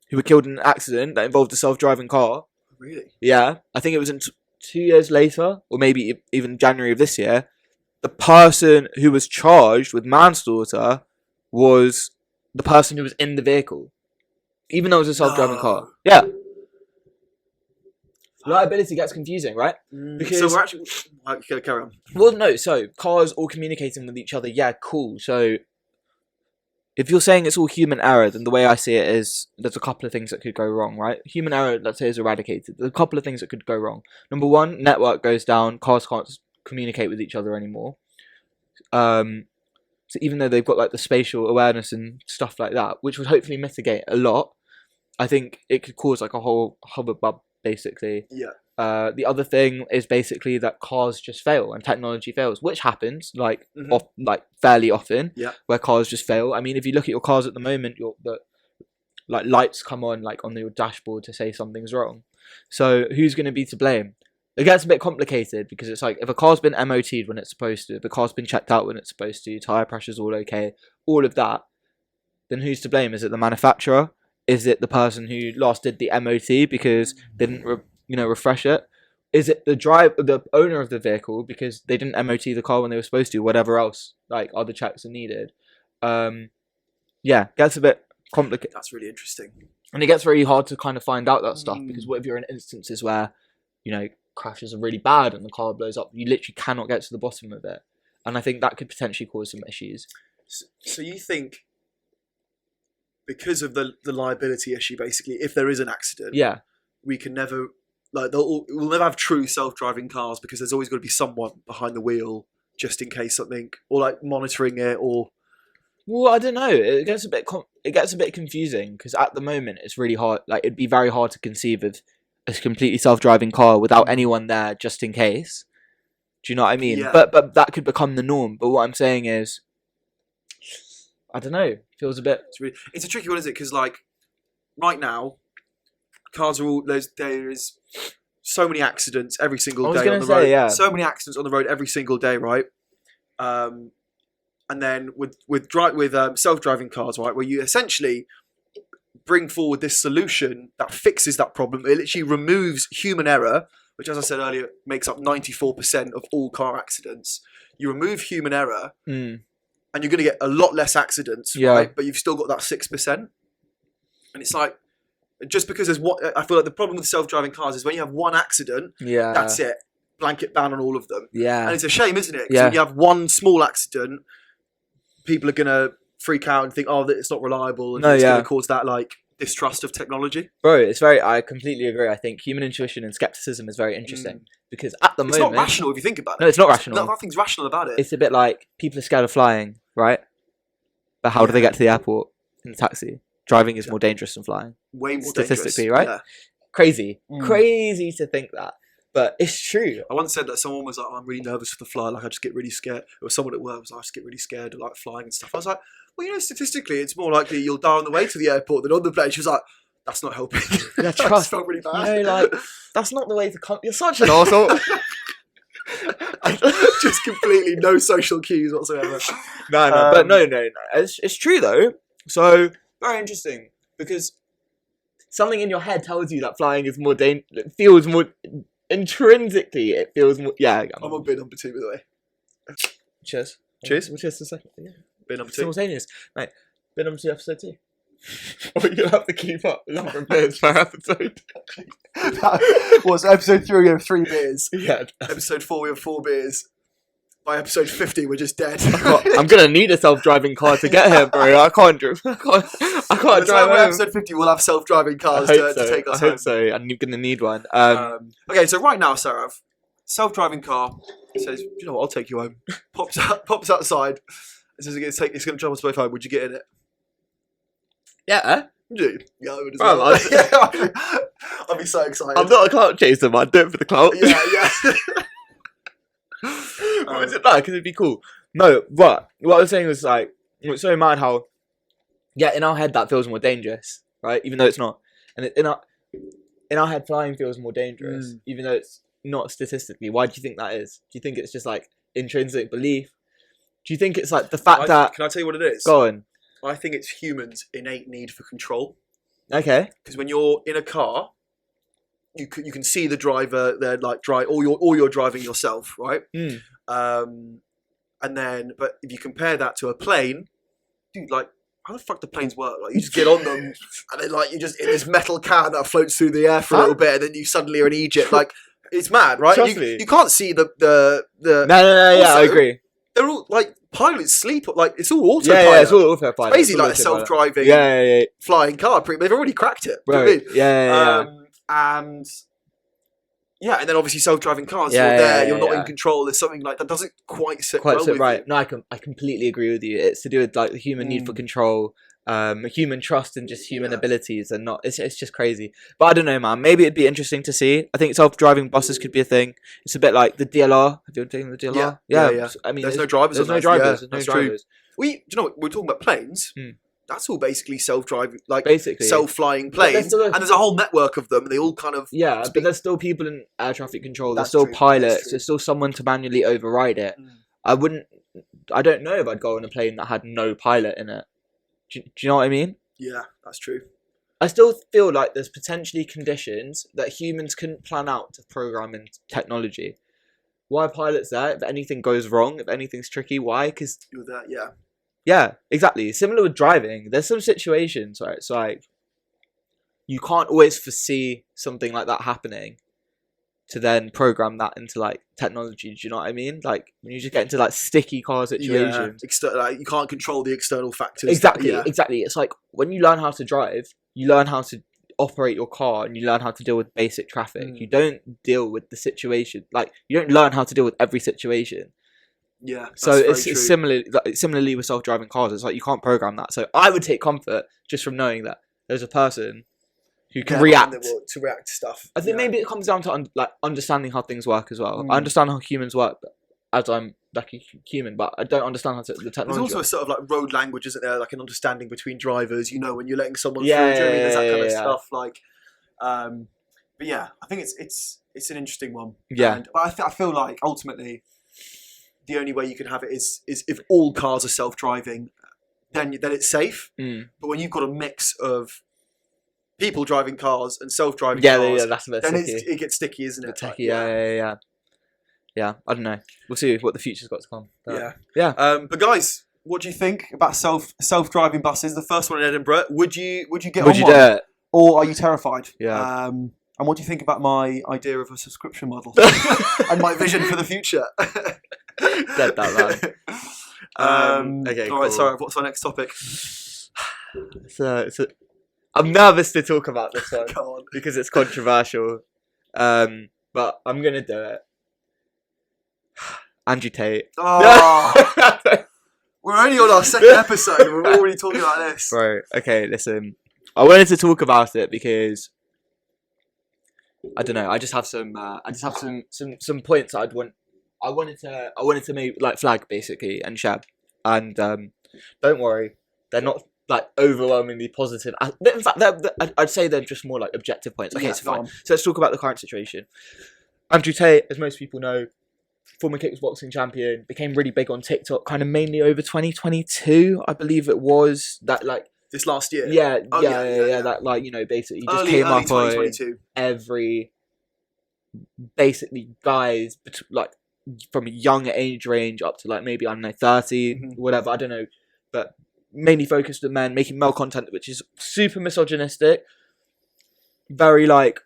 who were killed in an accident that involved a self-driving car. Really? Yeah, I think it was in 2 years later, or maybe even January of this year. The person who was charged with manslaughter was the person who was in the vehicle, even though it was a self-driving car. Yeah. Liability gets confusing, right? Because So we're actually... Okay, carry on. well, no. So cars all communicating with each other. Yeah, cool. So if you're saying it's all human error, then the way I see it is there's a couple of things that could go wrong, right? Human error, let's say, is eradicated. There's a couple of things that could go wrong. Number one, network goes down. Cars can't communicate with each other anymore. So even though they've got like the spatial awareness and stuff like that, which would hopefully mitigate a lot, I think it could cause like a whole hubbub, basically. Yeah. The other thing is basically that cars just fail and technology fails, which happens like fairly often. Yeah. Where cars just fail. I mean, if you look at your cars at the moment, like lights come on like on your dashboard to say something's wrong. So who's going to be to blame? It gets a bit complicated because it's like if a car's been MOT'd when it's supposed to, the car's been checked out when it's supposed to, tire pressure's all okay, all of that, then who's to blame? Is it the manufacturer? Is it the person who last did the MOT because they didn't refresh it? Is it the owner of the vehicle because they didn't MOT the car when they were supposed to? Whatever else, like other checks are needed. Gets a bit complicated. That's really interesting. And it gets very hard to kind of find out that stuff because what if you're in instances where, crashes are really bad and the car blows up, you literally cannot get to the bottom of it. And I think that could potentially cause some issues. So you think because of the liability issue, basically, if there is an accident, we can never, we'll never have true self-driving cars because there's always got to be someone behind the wheel just in case something, or like monitoring it, or Well, I don't know. It gets a bit confusing because at the moment it's really hard. Like it'd be very hard to conceive of a completely self-driving car without anyone there, just in case. Do you know what I mean? Yeah. But that could become the norm. But what I'm saying is, I don't know. Feels a bit. It's a tricky one, isn't it? Because like right now, cars are all there is so many accidents every single day on the road. Yeah. So many accidents on the road every single day, right? And then with self-driving cars, right, where you essentially bring forward this solution that fixes that problem. It literally removes human error, which, as I said earlier, makes up 94% of all car accidents. You remove human error, and you're going to get a lot less accidents, right? But you've still got that 6%. And it's like, just because there's what I feel like the problem with self-driving cars is when you have one accident, that's it. Blanket ban on all of them. Yeah. And it's a shame, isn't it? Because when you have one small accident, people are going to freak out and think, oh, that it's not reliable, and it's going to cause that like distrust of technology. Bro, I completely agree. I think human intuition and skepticism is very interesting because at the moment... It's not rational if you think about it. No, it's not rational. Nothing's rational about it. It's a bit like people are scared of flying, right? But how do they get to the airport in a taxi? Driving is more dangerous than flying. Way more statistically, dangerous. right? Yeah. Crazy. Crazy to think that. But it's true. I once said that someone was like, oh, I'm really nervous for the fly, like I just get really scared. Or someone at work was like, I just get really scared of like flying and stuff. I was like, well, you know, statistically, it's more likely you'll die on the way to the airport than on the plane. She was like, that's not helping. Yeah, I trust. felt really bad. You know, like, that's not the way to come. You're such an arsehole. Just completely no social cues whatsoever. No. But no. It's true, though. So, very interesting. Because something in your head tells you that flying is more dangerous. It feels more... Intrinsically, it feels more... Yeah. I'm on beer number 2, by the way. Cheers. Cheers. We'll cheers to the second. Yeah. Beer number 2. Simultaneous. Right. Beer number 2, episode 2. Or you'll have to keep up the number of beers per episode. That was episode 3, we have 3 beers. Yeah. Episode 4, we have 4 beers. By episode 50, we're just dead. I'm going to need a self-driving car to get here, bro. I can't drive. I can't drive home. Episode 50, we'll have self-driving cars to take us home. I hope so. And you're going to need one. Okay, so right now, Sarav, self-driving car says, you know what, I'll take you home. Pops outside. It says it's going to drive us both home. Would you get in it? Yeah. Would you? Yeah, I would as Bro, well. I'd be so excited. I'm not a clout chaser, man. Do it for the clout. Yeah. What is it like? Because it'd be cool. No, but what I was saying was like, it's so mad how, in our head that feels more dangerous, right? Even though it's not. And in our head, flying feels more dangerous, even though it's not statistically. Why do you think that is? Do you think it's just like intrinsic belief? Do you think it's like the fact that... Can I tell you what it is? Go on. I think it's humans' innate need for control. Okay. Because when you're in a car, you can see the driver. They're like or you're driving yourself, right? And then, but if you compare that to a plane, dude, like how the fuck do planes work? Like you just get on them, and then like you just in this metal can that floats through the air for a little bit, and then you suddenly are in Egypt. Like it's mad, right? You can't see the. No. Yeah, I agree. They're all like pilots sleep. Like it's all autopilot. Yeah, it's all autopilot. It's basically like a self-driving flying car. They've already cracked it. Right. Yeah. And then obviously self-driving cars. You're there. You're not in control. There's something like that doesn't quite sit right. You. No, I completely agree with you. It's to do with like the human need for control, human trust, and just human abilities, and not. It's just crazy. But I don't know, man. Maybe it'd be interesting to see. I think self-driving buses could be a thing. It's a bit like the DLR. Have you ever taken the DLR? Yeah. I mean, there's no drivers. There's no drivers. Yeah, that's true. Do you know what? We're talking about planes. That's all basically self-driving, like basically self-flying planes, and there's a whole network of them. They all kind of but there's still people in air traffic control. There's still pilots. There's still someone to manually override it. I don't know if I'd go on a plane that had no pilot in it. Do you know what I mean? Yeah, that's true. I still feel like there's potentially conditions that humans couldn't plan out to program in technology. Why are pilots there? If anything goes wrong, if anything's tricky, why? Because you're there, yeah. Yeah, exactly. Similar with driving. There's some situations where it's like you can't always foresee something like that happening to then program that into like technology. Do you know what I mean? Like when you just get into like sticky car situations. Like, you can't control the external factors. Exactly. It's like when you learn how to drive, you learn how to operate your car and you learn how to deal with basic traffic. You don't deal with the situation. Like you don't learn how to deal with every situation. Yeah. So that's it's very true. similarly with self-driving cars. It's like you can't program that. So I would take comfort just from knowing that there's a person who can react. To react to stuff. I think maybe it comes down to understanding how things work as well. I Mm. understand how humans work as I'm like a human, but I don't understand how the There's technology also a works. sort of like road language, isn't there? Like an understanding between drivers. You know, when you're letting someone Yeah, through, do you know what I mean? There's that kind of yeah. stuff. Like, but yeah, I think it's an interesting one. Yeah. But I feel like ultimately, the only way you can have it is if all cars are self-driving, then it's safe. Mm. But when you've got a mix of people driving cars and self-driving Yeah, cars, yeah, that's a bit then sticky. it gets sticky, isn't it? Bit techy, yeah. Yeah, I don't know. We'll see what the future's got to come. But, Yeah. But guys, what do you think about self-driving buses? The first one in Edinburgh. Would you get would on you one? do it? Or are you terrified? Yeah. And what do you think about my idea of a subscription model and my vision for the future? Dead that man. Okay, all right, cool. sorry. What's our next topic? I'm nervous to talk about this one Go on. because it's controversial. But I'm gonna do it. Andrew Tate. Oh, we're only on our second episode and we're already talking about this. Right. Okay. Listen. I wanted to talk about it because I don't know. I just have some points I wanted to maybe like flag basically and share. And don't worry, they're not like overwhelmingly positive. In fact, I'd say they're just more like objective points. Okay, Yeah, it's fine. on. So let's talk about the current situation. Andrew Tate, as most people know, former kickboxing champion, became really big on TikTok, kind of mainly over 2022, I believe it was. That like this last year. Yeah, Oh, yeah. That like basically just early came up on 2022. every basically guys like from a young age range up to like maybe I don't know 30, whatever, I don't know, but mainly focused on men making male content, which is super misogynistic, very like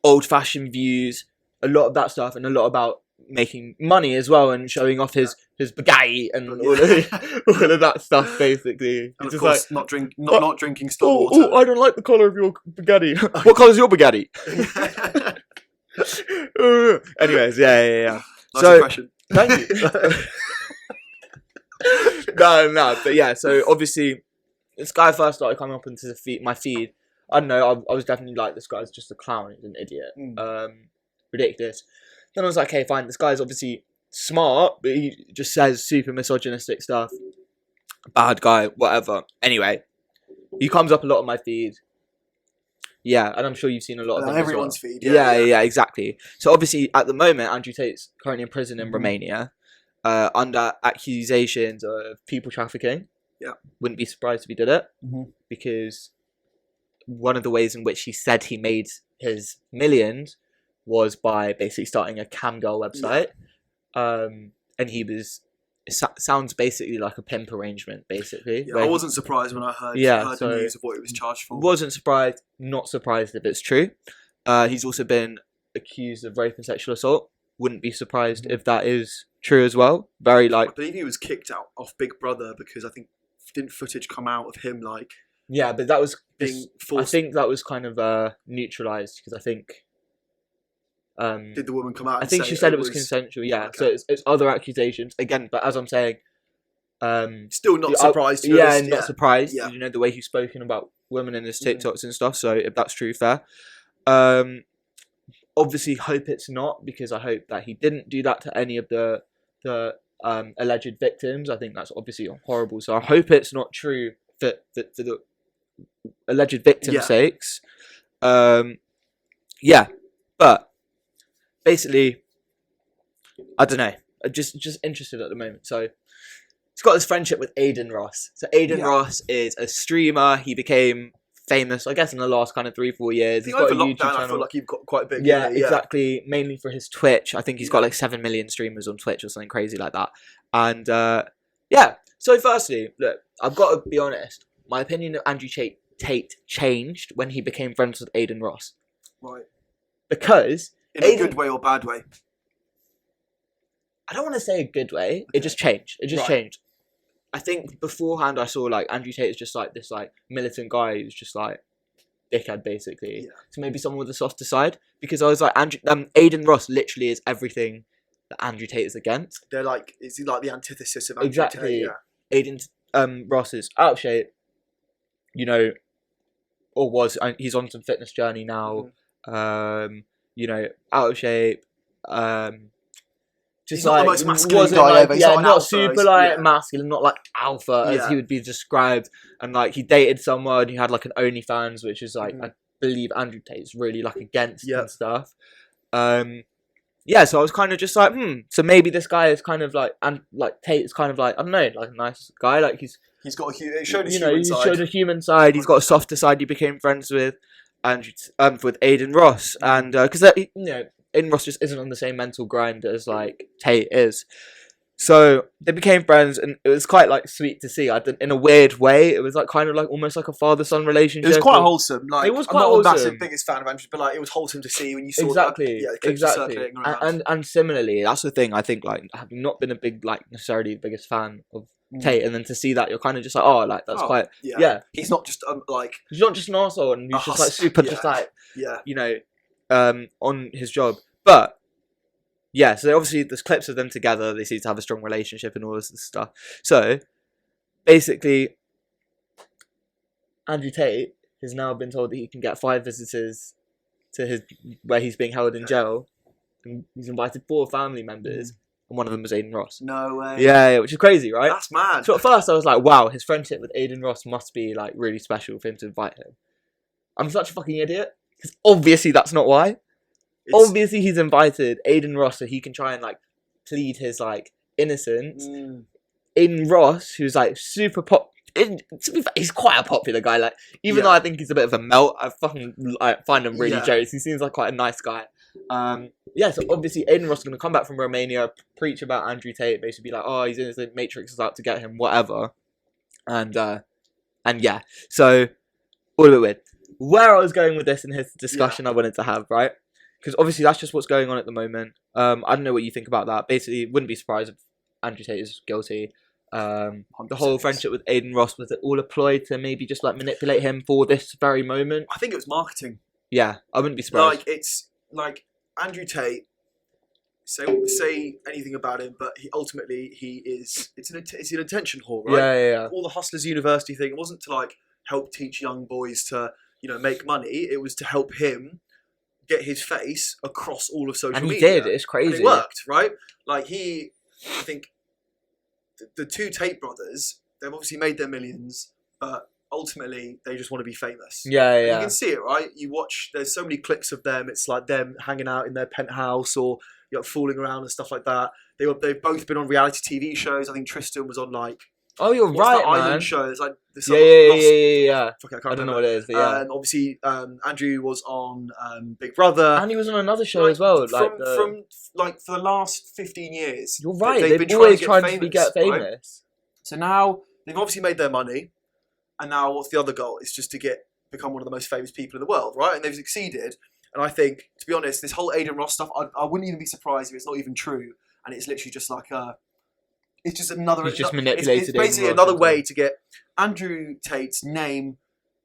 old-fashioned views, a lot of that stuff, and a lot about making money as well and showing off his Bugatti and all of that stuff basically. And It's of just course, like not drinking stock water. I don't like the colour of your Bugatti. What colour's your Bugatti? Anyways, yeah. Nice So impression. thank you. No, but yeah. So obviously, this guy first started coming up into my feed. I don't know. I was definitely like, this guy's just a clown. He's an idiot. Ridiculous. Then I was like, okay, fine. This guy's obviously smart, but he just says super misogynistic stuff. Bad guy, whatever. Anyway, he comes up a lot on my feed. Yeah, and I'm sure you've seen a lot of them everyone's as well. feed. Yeah, exactly. So obviously, at the moment, Andrew Tate's currently in prison in Romania, under accusations of people trafficking. Yeah, wouldn't be surprised if he did it, because one of the ways in which he said he made his millions was by basically starting a cam girl website, and he was. It sounds basically like a pimp arrangement, basically. Yeah, I wasn't surprised when I heard the news of what he was charged for. Wasn't surprised, not surprised if it's true. He's also been accused of rape and sexual assault. Wouldn't be surprised if that is true as well. Very like. I believe he was kicked out off Big Brother because I think didn't footage come out of him like. Yeah, but that was being forced. I think that was kind of neutralized because I think. Did the woman come out? I think she said it was consensual. Yeah, okay. So it's other accusations again, but as I'm saying, still not surprised. Not surprised. Yeah. You know the way he's spoken about women in his TikToks and stuff. So if that's true, fair. Obviously, hope it's not, because I hope that he didn't do that to any of the alleged victims. I think that's obviously horrible. So I hope it's not true for the alleged victims' sakes. But. Basically, I don't know. I'm just interested at the moment. So he's got this friendship with Aiden Ross. So Aiden Ross is a streamer. He became famous, I guess, in the last kind of 3-4 years. He's got a YouTube channel. I feel like you've got quite big. Yeah, exactly. Mainly for his Twitch. I think he's got like 7 million streamers on Twitch or something crazy like that. And so firstly, look, I've got to be honest. My opinion of Andrew Tate changed when he became friends with Aiden Ross. Right. Because... In a good way or bad way? I don't want to say a good way. Okay. It just changed. Changed. I think beforehand I saw like Andrew Tate is just like this like militant guy who's just like dickhead basically. Yeah. So maybe someone with a softer side. Because I was like Aiden Ross literally is everything that Andrew Tate is against. They're like, is he like the antithesis of Andrew Exactly. Tate? Yeah. Aiden Ross is out of shape, you know, or was. He's on some fitness journey now. You know, out of shape. Just he's not the most masculine guy like, ever. He's not not super like masculine, not like alpha as Yeah. he would be described. And like he dated someone who had like an OnlyFans, which is like I believe Andrew Tate's really like against and stuff. Yeah, so I was kind of just like, so maybe this guy is kind of like, and like Tate is kind of like, I don't know, like a nice guy. Like he's got a showed his human side. He showed a human side. He's got a softer side. He became friends with with Aiden Ross, and because you know, Aiden Ross just isn't on the same mental grind as like Tate is. So they became friends, and it was quite like sweet to see. In a weird way, it was like kind of like almost like a father-son relationship. It was quite wholesome. Like, it was quite I'm not wholesome. a massive biggest fan of Andrew, but like it was wholesome to see when you saw exactly. circulating around. And similarly, that's the thing. I think like having not been a big like necessarily the biggest fan of Tate, and then to see that you're kind of just like, oh, like that's quite He's not just like he's not just an arsehole, and he's just like super just like you know on his job, but. Yeah, so obviously there's clips of them together. They seem to have a strong relationship and all this stuff. So, basically, Andrew Tate has now been told that he can get 5 visitors to where he's being held in jail. And he's invited 4 family members, and one of them was Aiden Ross. No way. Yeah, which is crazy, right? That's mad. So at first I was like, wow, his friendship with Aiden Ross must be like really special for him to invite him. I'm such a fucking idiot, because obviously that's not why. Obviously, he's invited Aiden Ross so he can try and like plead his like innocence. Aiden Ross, who's like super he's quite a popular guy. Like even though I think he's a bit of a melt, I fucking find him really jokes. He seems like quite a nice guy. So obviously Aiden Ross is gonna come back from Romania, preach about Andrew Tate, basically be like, oh, he's innocent, Matrix is out to get him, whatever. And yeah, so all of it weird. Where I was going with this in his discussion, I wanted to have right. Because obviously that's just what's going on at the moment. I don't know what you think about that. Basically, wouldn't be surprised if Andrew Tate is guilty. The whole friendship with Aiden Ross, was it all a ploy to maybe just like manipulate him for this very moment? I think it was marketing. Yeah, I wouldn't be surprised. Like it's like Andrew Tate. Say anything about him, but it's an attention whore, right? Yeah. All the Hustlers University thing. It wasn't to like help teach young boys to make money. It was to help him get his face across all of social media. And he did. It's crazy. And it worked, right? Like I think the 2 Tate brothers, they've obviously made their millions, but ultimately they just want to be famous. Yeah. You can see it, right? You watch, there's so many clips of them. It's like them hanging out in their penthouse or fooling around and stuff like that. They've both been on reality TV shows. I think Tristan was on like... Oh, you're right, man. Island show. It's like this. Yeah. I don't know what it is, but yeah. And obviously, Andrew was on Big Brother, and he was on another show as well. From for the last 15 years. You're right. They've been always trying to get famous. Right? So now they've obviously made their money, and now what's the other goal? It's just to become one of the most famous people in the world, right? And they've succeeded. And I think, to be honest, this whole Aiden Ross stuff, I wouldn't even be surprised if it's not even true, and it's literally just like a. It's just another. He's just manipulated. It's basically another way to get Andrew Tate's name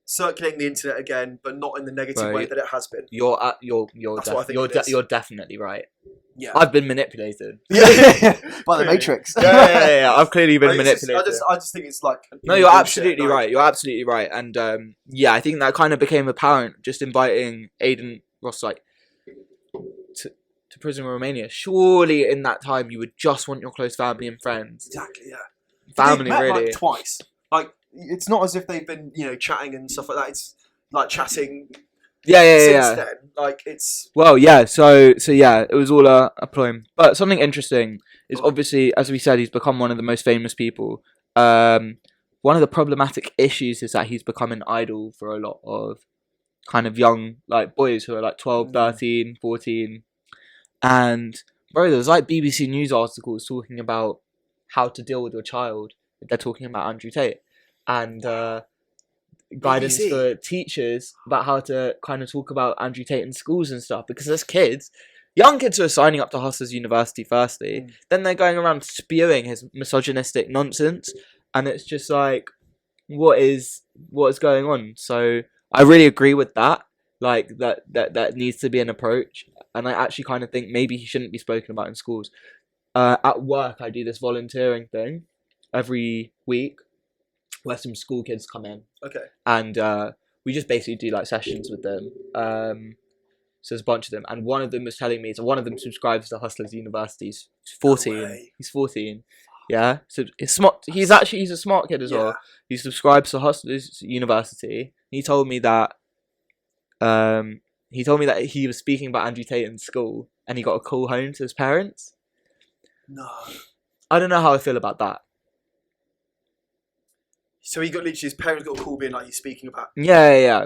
circulating the internet again, but not in the negative way that it has been. You're definitely right. Yeah, I've been manipulated. By the Matrix. Yeah. I've clearly been manipulated. I just think it's like. No, you're absolutely right. You're absolutely right, and I think that kind of became apparent just inviting Aiden Ross to prison in Romania. Surely in that time you would just want your close family and friends. Exactly, yeah. Family, met, really. Like, twice. Like, it's not as if they've been, chatting and stuff like that. It's like chatting since then. Like, it's... Well, yeah, so yeah, it was all a ploy. But something interesting is obviously, as we said, he's become one of the most famous people. One of the problematic issues is that he's become an idol for a lot of kind of young like boys who are like 12, 13, 14. And bro, there's like BBC News articles talking about how to deal with your child if they're talking about Andrew Tate, and guidance for teachers about how to kind of talk about Andrew Tate in schools and stuff. Because there's young kids who are signing up to Hustlers University firstly, then they're going around spewing his misogynistic nonsense, and it's just like, what is going on? So I really agree with that. like that needs to be an approach. And I actually kind of think maybe he shouldn't be spoken about in schools. At work, I do this volunteering thing every week where some school kids come in. Okay. And we just basically do like sessions with them. So there's a bunch of them, and one of them was telling me. So one of them subscribes to Hustlers University. He's 14. No way. He's 14. Yeah. So he's smart. He's a smart kid as well. He subscribes to Hustlers University. He told me that. He was speaking about Andrew Tate in school, and he got a call home to his parents. No. I don't know how I feel about that. So he got literally his parents got a call being like he's speaking about. Yeah.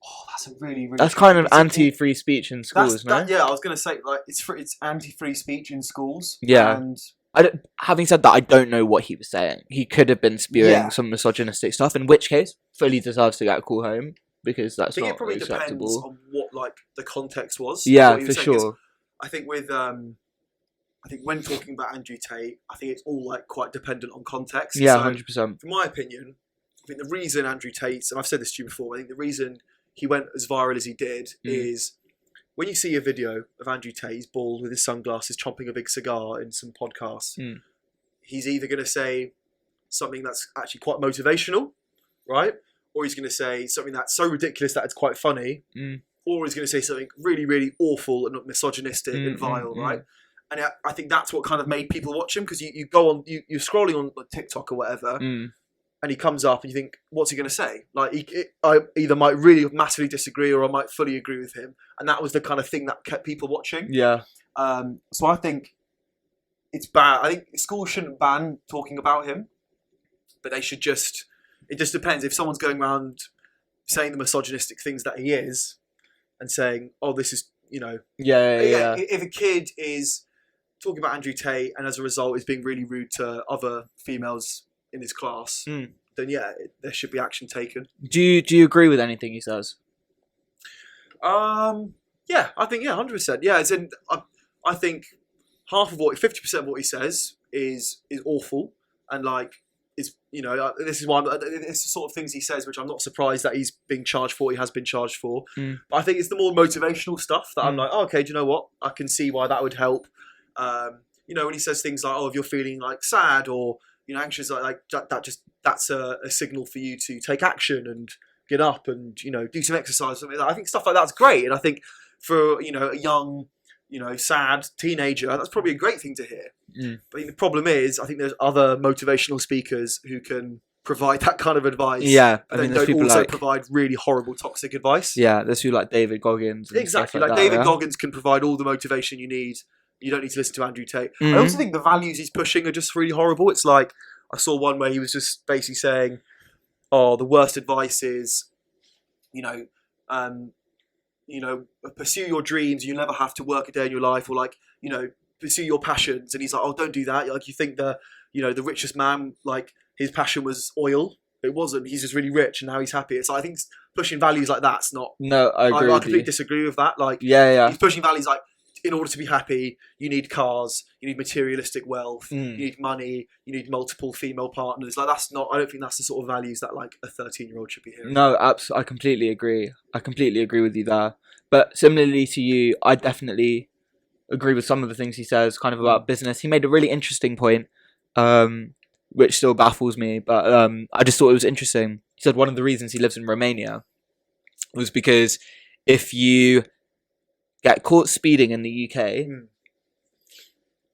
Oh, that's a really. That's kind of anti-free speech in schools, no? Yeah, I was gonna say like it's anti-free speech in schools. Yeah. And having said that, I don't know what he was saying. He could have been spewing some misogynistic stuff, in which case, fully deserves to get a call home because that's not acceptable. I think it probably depends on what like the context was. Yeah, for sure. I think with I think when talking about Andrew Tate, I think it's all like quite dependent on context. Yeah, 100%. In my opinion, I think the reason Andrew Tate, and I've said this to you before, I think the reason he went as viral as he did is when you see a video of Andrew Tate, he's bald with his sunglasses, chomping a big cigar in some podcasts. He's either going to say something that's actually quite motivational, right? Or he's going to say something that's so ridiculous that it's quite funny. Or he's going to say something really, really awful and misogynistic and vile, right? And I think that's what kind of made people watch him, because you go on, you're scrolling on TikTok or whatever, and he comes up and you think, what's he going to say? Like, I either might really massively disagree or I might fully agree with him. And that was the kind of thing that kept people watching. Yeah. So I think it's bad. I think schools shouldn't ban talking about him, but they should just, it just depends. If someone's going around saying the misogynistic things that he is and saying, oh, this is, Yeah. If a kid is talking about Andrew Tate and as a result is being really rude to other females in his class, then yeah, there should be action taken. Do you agree with anything he says? Yeah, I think 100%. Yeah, as in, I think 50% of what he says is awful, and like is this is why it's the sort of things he says which I'm not surprised that he's being charged for. He has been charged for, but I think it's the more motivational stuff that I'm like, oh, okay, do you know what? I can see why that would help. When he says things like, oh, if you're feeling like sad or anxious, like that's a signal for you to take action and get up and do some exercise. Something like that. I think stuff like that's great, and I think for a young sad teenager, that's probably a great thing to hear. But the problem is, I think there's other motivational speakers who can provide that kind of advice. Yeah, but then don't also provide really horrible, toxic advice. Yeah, there's people like David Goggins. And exactly, like that, David Goggins can provide all the motivation you need. You don't need to listen to Andrew Tate. I also think the values he's pushing are just really horrible. It's like, I saw one where he was just basically saying, oh, the worst advice is, pursue your dreams. You never have to work a day in your life, or like, pursue your passions. And he's like, oh, don't do that. Like, you think the richest man, like his passion was oil. It wasn't. He's just really rich and now he's happy. It's like, I think pushing values like that's not. No, I agree. I completely disagree with that. Like, yeah. He's pushing values like, in order to be happy, you need cars, you need materialistic wealth, you need money, you need multiple female partners. Like, that's not. I don't think that's the sort of values that like a 13-year-old should be hearing. No, I completely agree. I completely agree with you there. But similarly to you, I definitely agree with some of the things he says, kind of about business. He made a really interesting point, which still baffles me, but I just thought it was interesting. He said one of the reasons he lives in Romania was because if you get caught speeding in the UK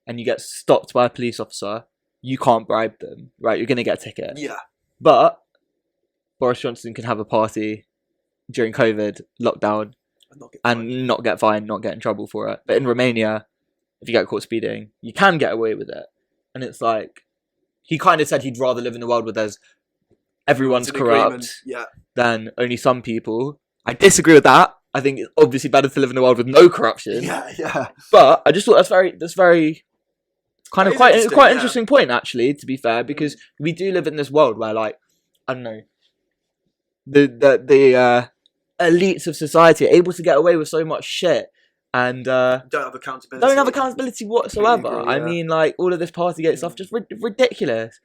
and you get stopped by a police officer, you can't bribe them, right? You're going to get a ticket. Yeah. But Boris Johnson can have a party during COVID lockdown and not get fined, not get in trouble for it. But in Romania, if you get caught speeding, you can get away with it. And it's like, he kind of said he'd rather live in a world where there's everyone's corrupt than only some people. I disagree with that. I think it's obviously better to live in a world with no corruption. Yeah. But I just thought that's very kind of quite interesting point, actually, to be fair, because we do live in this world where, like, I don't know, the elites of society are able to get away with so much shit and don't have accountability whatsoever. Agree, yeah. I mean, like, all of this Partygate stuff, just ridiculous.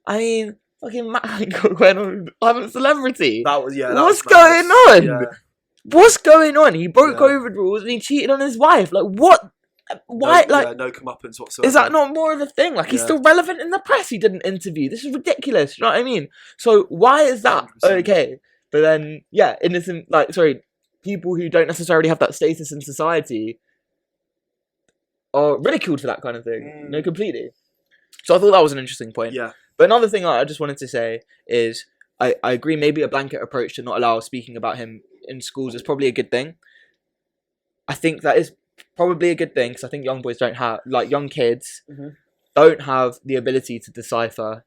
I mean, fucking Matt went on I'm a Celebrity. That was what's going on? Yeah. What's going on? He broke Yeah. COVID rules and he cheated on his wife. Like, what? Why? No comeuppance whatsoever. Is that not more of a thing? Like, he's Yeah. still relevant in the press. He did an interview. This is ridiculous. You know what I mean? So why is that 100%. okay? But then, yeah, innocent, people who don't necessarily have that status in society are ridiculed for that kind of thing. No, completely. So I thought that was an interesting point. Yeah. But another thing I just wanted to say is I agree maybe a blanket approach to not allow speaking about him in schools is probably a good thing. I think that is probably a good thing because I think young boys don't have, young kids don't have the ability to decipher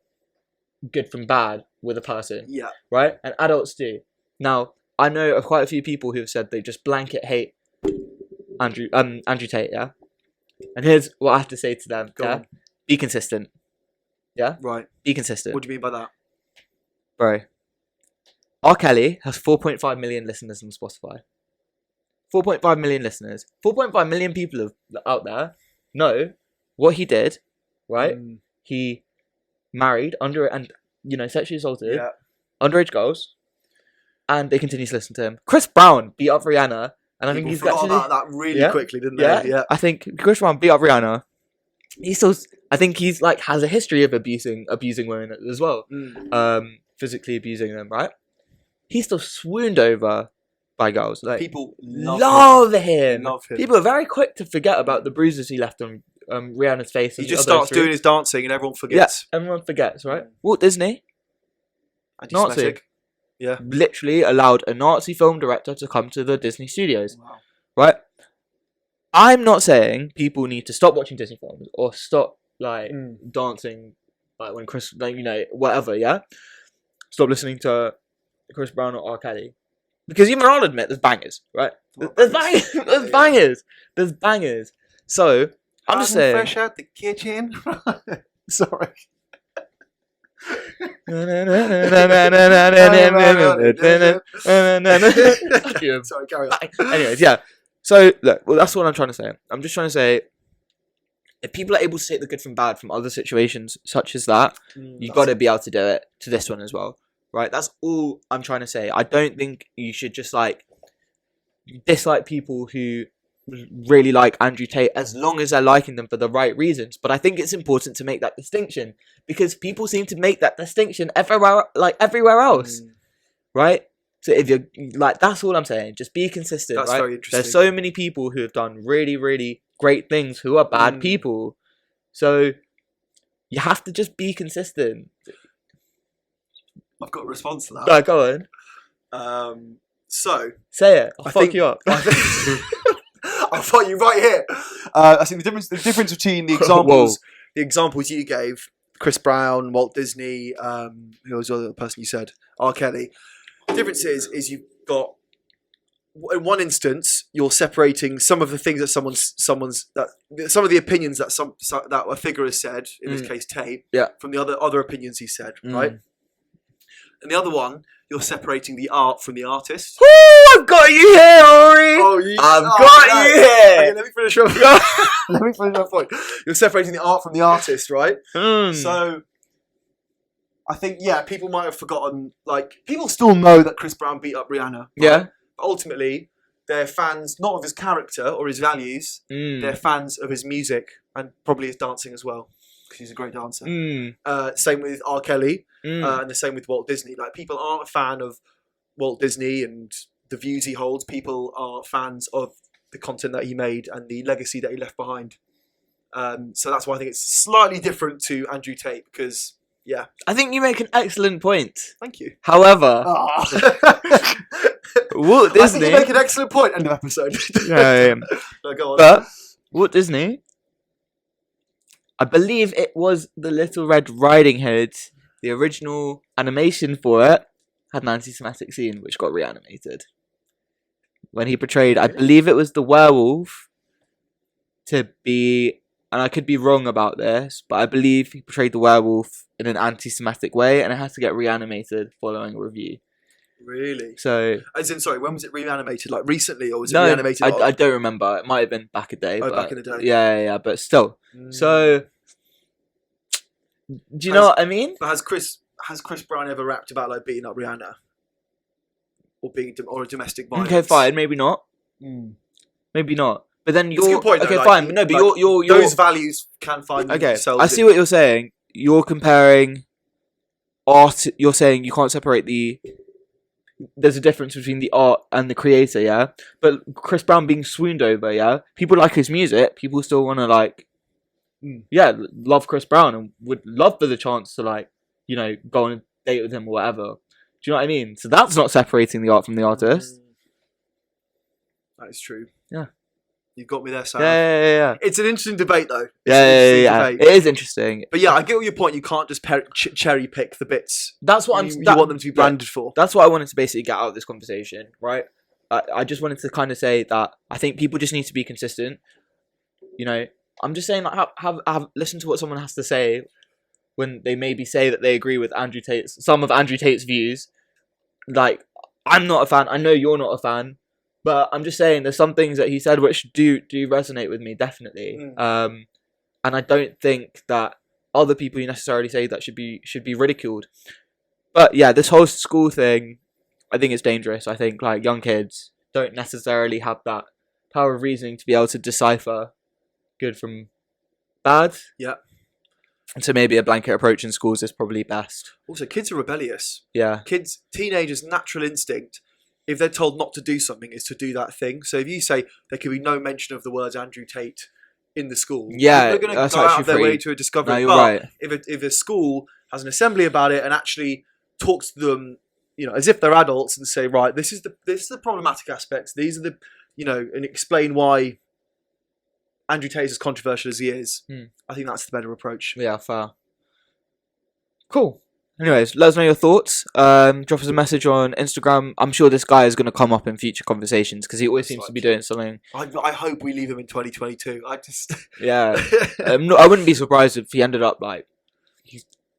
good from bad with a person. Yeah. Right? And adults do. Now, I know of quite a few people who have said they just blanket hate Andrew Tate, yeah? And here's what I have to say to them. Go on. Be consistent. Yeah? Right. Be consistent. What do you mean by that? Bro. R. Kelly has 4.5 million listeners on Spotify. 4.5 million listeners. 4.5 million people out there know what he did, right? He married sexually assaulted underage girls, and they continue to listen to him. Chris Brown beat up Rihanna, and I think he's forgot actually about that really quickly, didn't they? Yeah. I think Chris Brown beat up Rihanna. I think he's has a history of abusing women as well, physically abusing them, right? He's still swooned over by girls. People love him. Love him. People are very quick to forget about the bruises he left on Rihanna's face. He just starts doing his dancing and everyone forgets. Yeah, everyone forgets, right? Walt Disney, Nazi. Yeah. Literally allowed a Nazi film director to come to the Disney studios. Wow. Right? I'm not saying people need to stop watching Disney films or stop dancing when Chris, whatever, yeah? Stop listening to Chris Brown or R. Kelly. Because even I'll admit there's bangers, right? There's bangers. There's bangers. There's bangers. So, I'm just saying. Fresh out the kitchen. Sorry. Sorry, carry on. Anyways, yeah. So, look, that's what I'm trying to say. I'm just trying to say, if people are able to take the good from bad from other situations such as that, you've got to be able to do it to this one as well. Right? That's all I'm trying to say. I don't think you should just dislike people who really like Andrew Tate as long as they're liking them for the right reasons. But I think it's important to make that distinction because people seem to make that distinction everywhere else. Right? So if you're that's all I'm saying. Just be consistent. That's right? very interesting. There's so many people who have done really, really great things who are bad people. So you have to just be consistent. I've got a response to that. No, go on. So say it. I'll fuck you up. I'll fuck you right here. I think the difference between the examples you gave, Chris Brown, Walt Disney, who was the other person you said, R. Kelly. The difference is you've got in one instance you're separating some of the things that some of the opinions that a figure has said, in this case Tate, from the other opinions he said, right? And the other one, you're separating the art from the artist. Woo! I've got you here, Rory. I've got you here. Okay, let me finish my point. You're separating the art from the artist, right? So I think people might have forgotten. People still know that Chris Brown beat up Rihanna. Right? Yeah. But ultimately, they're fans not of his character or his values. They're fans of his music and probably his dancing as well. Because he's a great dancer. Same with R. Kelly, and the same with Walt Disney. People aren't a fan of Walt Disney and the views he holds. People are fans of the content that he made and the legacy that he left behind. So that's why I think it's slightly different to Andrew Tate because, I think you make an excellent point. Thank you. However, Walt Disney. I think you make an excellent point. End of episode. No, go on. But Walt Disney, I believe it was the Little Red Riding Hood. The original animation for it had an anti-Semitic scene which got reanimated. When he portrayed, I believe it was the werewolf to be, and I could be wrong about this, but I believe he portrayed the werewolf in an anti-Semitic way and it had to get reanimated following a review. Really? So, sorry, when was it reanimated? Recently, or was it reanimated? I don't remember. It might have been back a day. Back in the day. Yeah, but still. So, do you know what I mean? But has Chris Brown ever rapped about beating up Rihanna? or being or domestic violence. Okay, fine, maybe not. Maybe not. But then It's a you're good point, though, okay, like, fine. But no, but like, you're those values can find okay. themselves. I see what you're saying. You're comparing art. You're saying you can't separate there's a difference between the art and the creator, yeah? But Chris Brown being swooned over, yeah? People like his music. People still want to, like, love Chris Brown and would love for the chance to, like, you know, go on a date with him or whatever. Do you know what I mean? So that's not separating the art from the artist. That is true. Yeah. You've got me there, Sam. Yeah. It's an interesting debate, though. Yeah. It is interesting. But yeah, I get your point. You can't just cherry pick the bits. That's what you want them to be branded for. That's what I wanted to basically get out of this conversation, right? I just wanted to kind of say that I think people just need to be consistent. You know, I'm just saying, like, have listen to what someone has to say when they maybe say that they agree with some of Andrew Tate's views. Like, I'm not a fan. I know you're not a fan. But I'm just saying, there's some things that he said which do resonate with me, definitely. And I don't think that other people you necessarily say that should be ridiculed. But yeah, this whole school thing, I think it's dangerous. I think, like, young kids don't necessarily have that power of reasoning to be able to decipher good from bad. Yeah. And so maybe a blanket approach in schools is probably best. Also, kids are rebellious. Yeah. Teenagers' natural instinct, if they're told not to do something, is to do that thing. So if you say there could be no mention of the words Andrew Tate in the school, they're going to go out of their way to discover it. No, you're but right. If a school has an assembly about it and actually talks to them, you know, as if they're adults and say, right, this is the problematic aspects. These are the, you know, and explain why Andrew Tate is as controversial as he is. I think that's the better approach. Yeah, fair. Cool. Anyways, let us know your thoughts. Drop us a message on Instagram. I'm sure this guy is going to come up in future conversations because he always seems to be doing something. I hope we leave him in 2022. Yeah. I wouldn't be surprised if he ended up, like,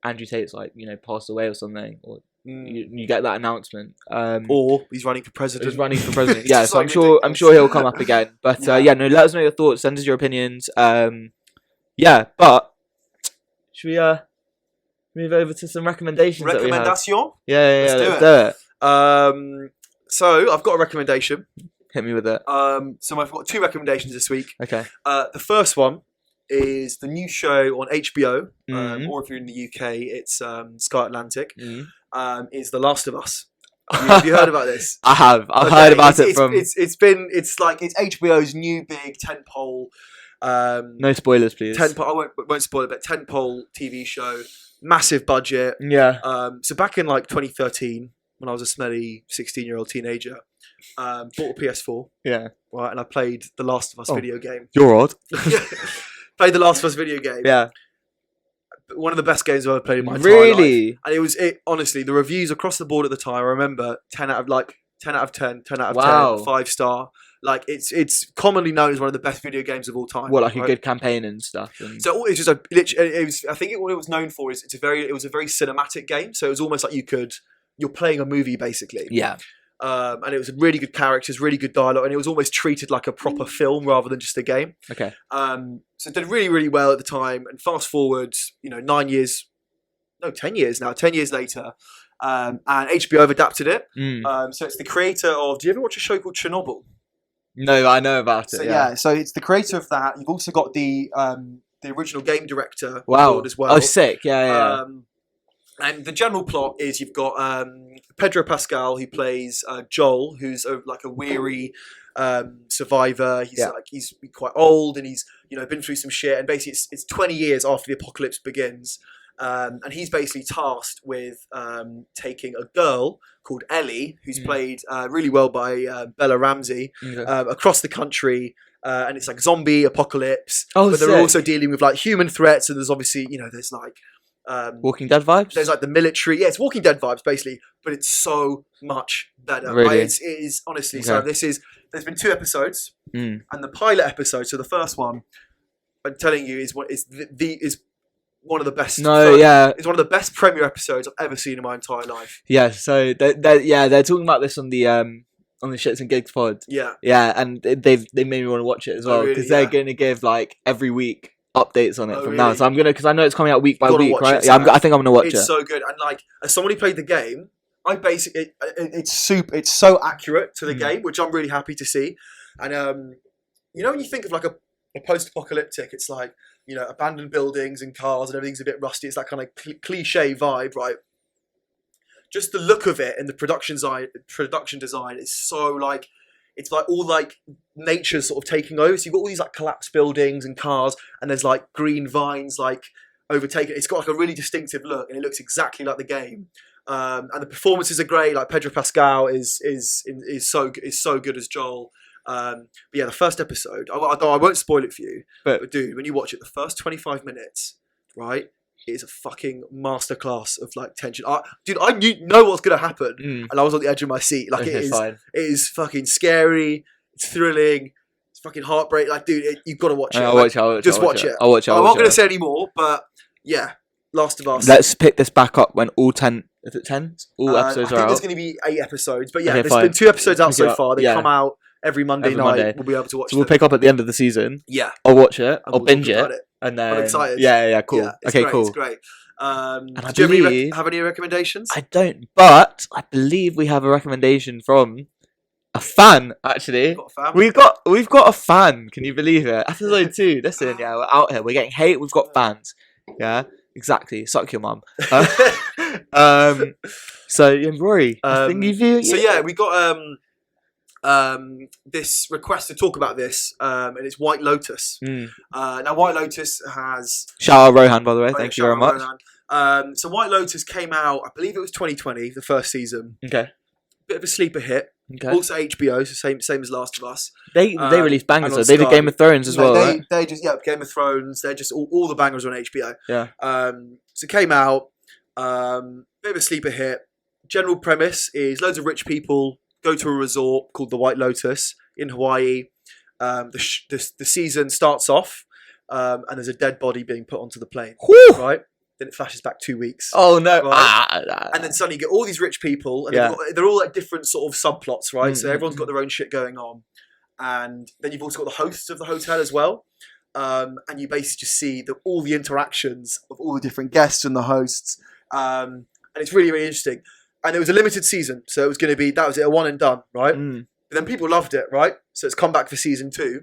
Andrew Tate's, like, you know, passed away or something. Or you get that announcement. Or he's running for president. Yeah, so I'm sure he'll come up again. But let us know your thoughts. Send us your opinions. But should we move over to some recommendations? Recommendation? Yeah, let's do it. So I've got a recommendation. Hit me with it. So I've got two recommendations this week. Okay. The first one is the new show on HBO, or if you're in the UK, it's Sky Atlantic. Is The Last of Us. Have you heard about this? I have. I've heard about it from. It's HBO's new big tentpole. No spoilers, please. I won't spoil it, but tentpole TV show, massive budget. Yeah. So back in, like, 2013, when I was a smelly 16-year-old teenager, bought a PS4. Yeah. Right, and I played The Last of Us video game. You're odd. Played The Last of Us video game. Yeah. One of the best games I've ever played in my entire life. Really? And honestly, the reviews across the board at the time, I remember 10 out of 10, 10 out of Wow. 10, 5-star. Like, it's commonly known as one of the best video games of all time. Well, like, right? A good campaign and stuff. So it's just I think what it was known for is it was a very cinematic game. So it was almost like you're playing a movie, basically. Yeah. And it was really good characters, really good dialogue, and it was almost treated like a proper film rather than just a game. Okay. So it did really, really well at the time. And fast forward, 10 years now, 10 years later, and HBO have adapted it. So it's the creator of. Do you ever watch a show called Chernobyl? No, I know about it. So yeah, so it's the creator of that. You've also got the original game director on board as well. Oh, sick! Yeah. And the general plot is you've got Pedro Pascal, who plays Joel, who's a weary survivor. He's quite old, and he's been through some shit. And basically, it's 20 years after the apocalypse begins, and he's basically tasked with taking a girl called Ellie, who's played really well by Bella Ramsey, across the country. And it's like zombie apocalypse, but they're also dealing with, like, human threats. And there's obviously there's like. Walking Dead vibes? There's, like, the military. Yeah, it's Walking Dead vibes, basically, but it's so much better. Really? It is, honestly. Okay. So there's been 2 episodes, and the pilot episode, so the first one, I'm telling you, is one of the best. It's one of the best premiere episodes I've ever seen in my entire life. Yeah, so they're talking about this on the Shits and Gigs pod. Yeah. Yeah, and they made me want to watch it as well, because they're going to give, like, every week updates on it from now. So I'm gonna, because I know it's coming out week by week, right? I think I'm gonna watch it. It's so good, and, like, as someone who played the game, I basically it's so accurate to the game, which I'm really happy to see. And you know, when you think of like a post-apocalyptic, it's like, you know, abandoned buildings and cars and everything's a bit rusty. It's that kind of cliche vibe, right? Just the look of it and the production design is so like, it's like all like nature's sort of taking over. So you've got all these like collapsed buildings and cars, and there's like green vines like overtaken. It's got like a really distinctive look, and it looks exactly like the game. And the performances are great. Like Pedro Pascal is so good as Joel. But yeah, the first episode, I won't spoil it for you, but dude, when you watch it, the first 25 minutes, right, it is a fucking masterclass of like tension. I know what's gonna happen, and I was on the edge of my seat. Like it is fucking scary. It's thrilling. It's fucking heartbreaking. Like, dude, you've got to watch it. I'll watch it. Just watch it. I'll watch it. I'm not gonna say any more, but yeah, Last of Us. Let's pick this back up when all 10. Is it 10? All episodes are out. I think there's going to be 8 episodes, but yeah, there's been 2 episodes out so far. They come out every Monday night. We'll be able to watch. So we'll pick up at the end of the season. Yeah, I'll watch it. I'll binge it, and then I'm excited. Yeah, cool. Yeah, okay, great, cool. It's great. And I do you believe, have any recommendations? I don't, but I believe we have a recommendation from a fan. Actually, we've got a fan. Can you believe it? Episode 2. Listen, yeah, we're out here. We're getting hate. We've got fans. Yeah. Exactly. Suck your mum. So, Rory, I think So yeah, we got this request to talk about this, and it's White Lotus. Now, White Lotus has shout out Rohan, by the way. Thank you very much. So White Lotus came out, I believe it was 2020, the first season. Okay. Bit of a sleeper hit. Okay. Also HBO, so same as Last of Us. They released bangers though. They did Game of Thrones as well. They just Game of Thrones. They're just all the bangers on HBO. Yeah. So it came out, bit of a sleeper hit. General premise is loads of rich people go to a resort called the White Lotus in Hawaii. The season starts off, and there's a dead body being put onto the plane. Whew! Right. Then it flashes back 2 weeks. Oh no! Right? And then suddenly you get all these rich people, and they're all like different sort of subplots, right? So everyone's got their own shit going on, and then you've also got the hosts of the hotel as well, and you basically just see all the interactions of all the different guests and the hosts, and it's really really interesting. And it was a limited season, so it was going to be a one and done, right? But then people loved it, right? So it's come back for season 2,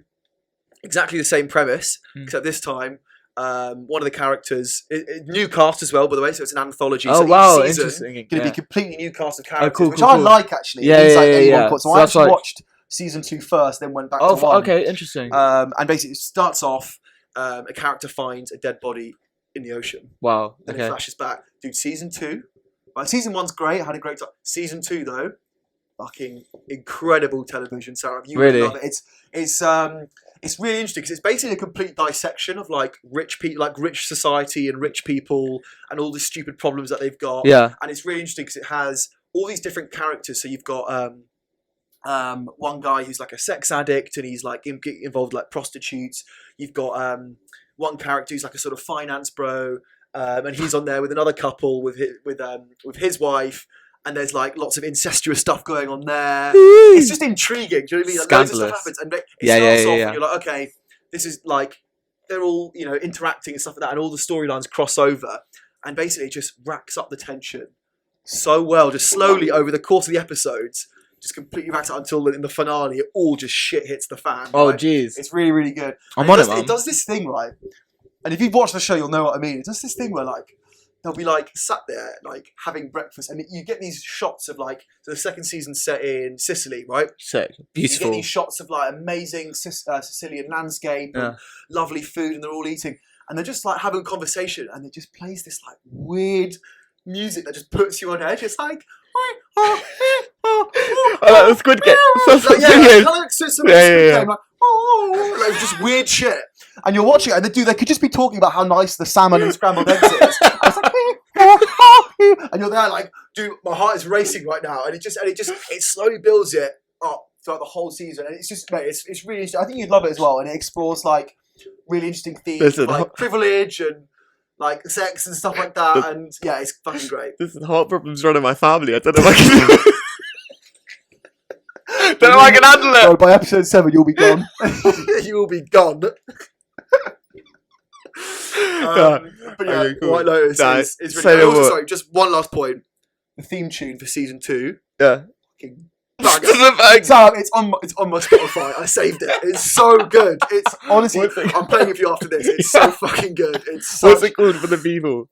exactly the same premise, except this time. One of the characters, new cast as well, by the way, so it's an anthology. Oh, so wow, each season interesting. Going to be completely new cast of characters, cool, which I like actually. Yeah. So I actually watched season 2 first, then went back to 1. Okay, interesting. And basically it starts off, a character finds a dead body in the ocean. Wow. Then it flashes back. Dude, season 2. Right, season 1's great, I had a great time. Season 2 though, fucking incredible television, Sarah. You really love it. It's really interesting because it's basically a complete dissection of like rich people, like rich society and rich people and all the stupid problems that they've got. Yeah. And it's really interesting because it has all these different characters. So you've got one guy who's like a sex addict and he's like involved with like prostitutes. You've got one character who's like a sort of finance bro, and he's on there with another couple with his wife. And there's like lots of incestuous stuff going on there. It's just intriguing. Do you know what I mean? Like, loads of stuff happens, and it starts off, and you're like, okay, this is like they're all interacting and stuff like that, and all the storylines cross over, and basically it just racks up the tension so well, just slowly over the course of the episodes, just completely racks up until in the finale, it all just shit hits the fan. Oh jeez, it's really really good. It does this thing right, and if you've watched the show, you'll know what I mean. It does this thing where like. They'll be like sat there, like having breakfast, and you get these shots of like the second season set in Sicily, right? Sick, beautiful. You get these shots of like amazing Sicilian landscape and lovely food, and they're all eating, and they're just like having a conversation, and it just plays this like weird music that just puts you on edge. It's like, like the Squid Game. Like just weird shit. And you're watching it, and they could just be talking about how nice the salmon and scrambled eggs is. And it's like, and you're there like, dude, my heart is racing right now, and it slowly builds it up throughout the whole season, and it's just, mate, it's really interesting. I think you'd love it as well, and it explores like really interesting themes like privilege and like sex and stuff like that, and yeah, it's fucking great. This is heart problems running my family. I don't know if I can. Don't know if I can handle it. Oh, by episode 7, you'll be gone. You will be gone. But yeah, cool. White Lotus is really good. Also, sorry, just one last point. the theme tune for season 2. Yeah. Banger. Sam, it's on my Spotify. I saved it. It's so good. It's honestly, I'm playing it for you after this. It's so fucking good. What's it called for the people?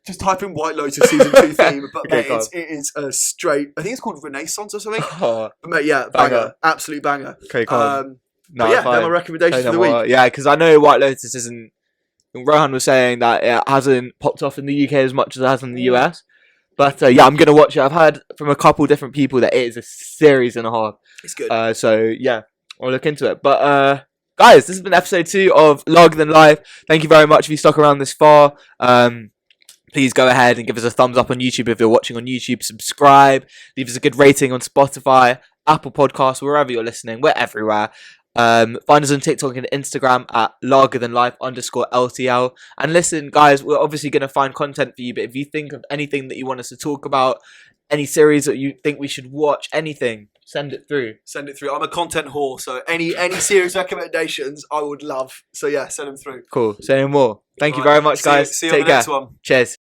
Just type in White Lotus season 2 theme. But Okay, mate, it is a straight. I think it's called Renaissance or something. Oh, But mate, yeah, banger, absolute banger. okay, cool. But yeah, they're my recommendations for the week. Yeah, because I know White Lotus isn't. Rohan was saying that it hasn't popped off in the UK as much as it has in the US. But yeah, I'm gonna watch it. I've heard from a couple different people that it is a series and a half. It's good. So yeah, I'll look into it. But guys, this has been episode 2 of Larger Than Life. Thank you very much if you stuck around this far. Please go ahead and give us a thumbs up on YouTube if you're watching on YouTube. Subscribe. Leave us a good rating on Spotify, Apple Podcasts, wherever you're listening. We're everywhere. Find us on TikTok and Instagram at largerthanlife_LTL. And listen, guys, we're obviously going to find content for you, but if you think of anything that you want us to talk about, any series that you think we should watch, anything, send it through. Send it through. I'm a content whore, so any series recommendations I would love. So yeah, send them through. Cool. Say no more. Thank you very much, guys. See you Take on the next care. one. Cheers.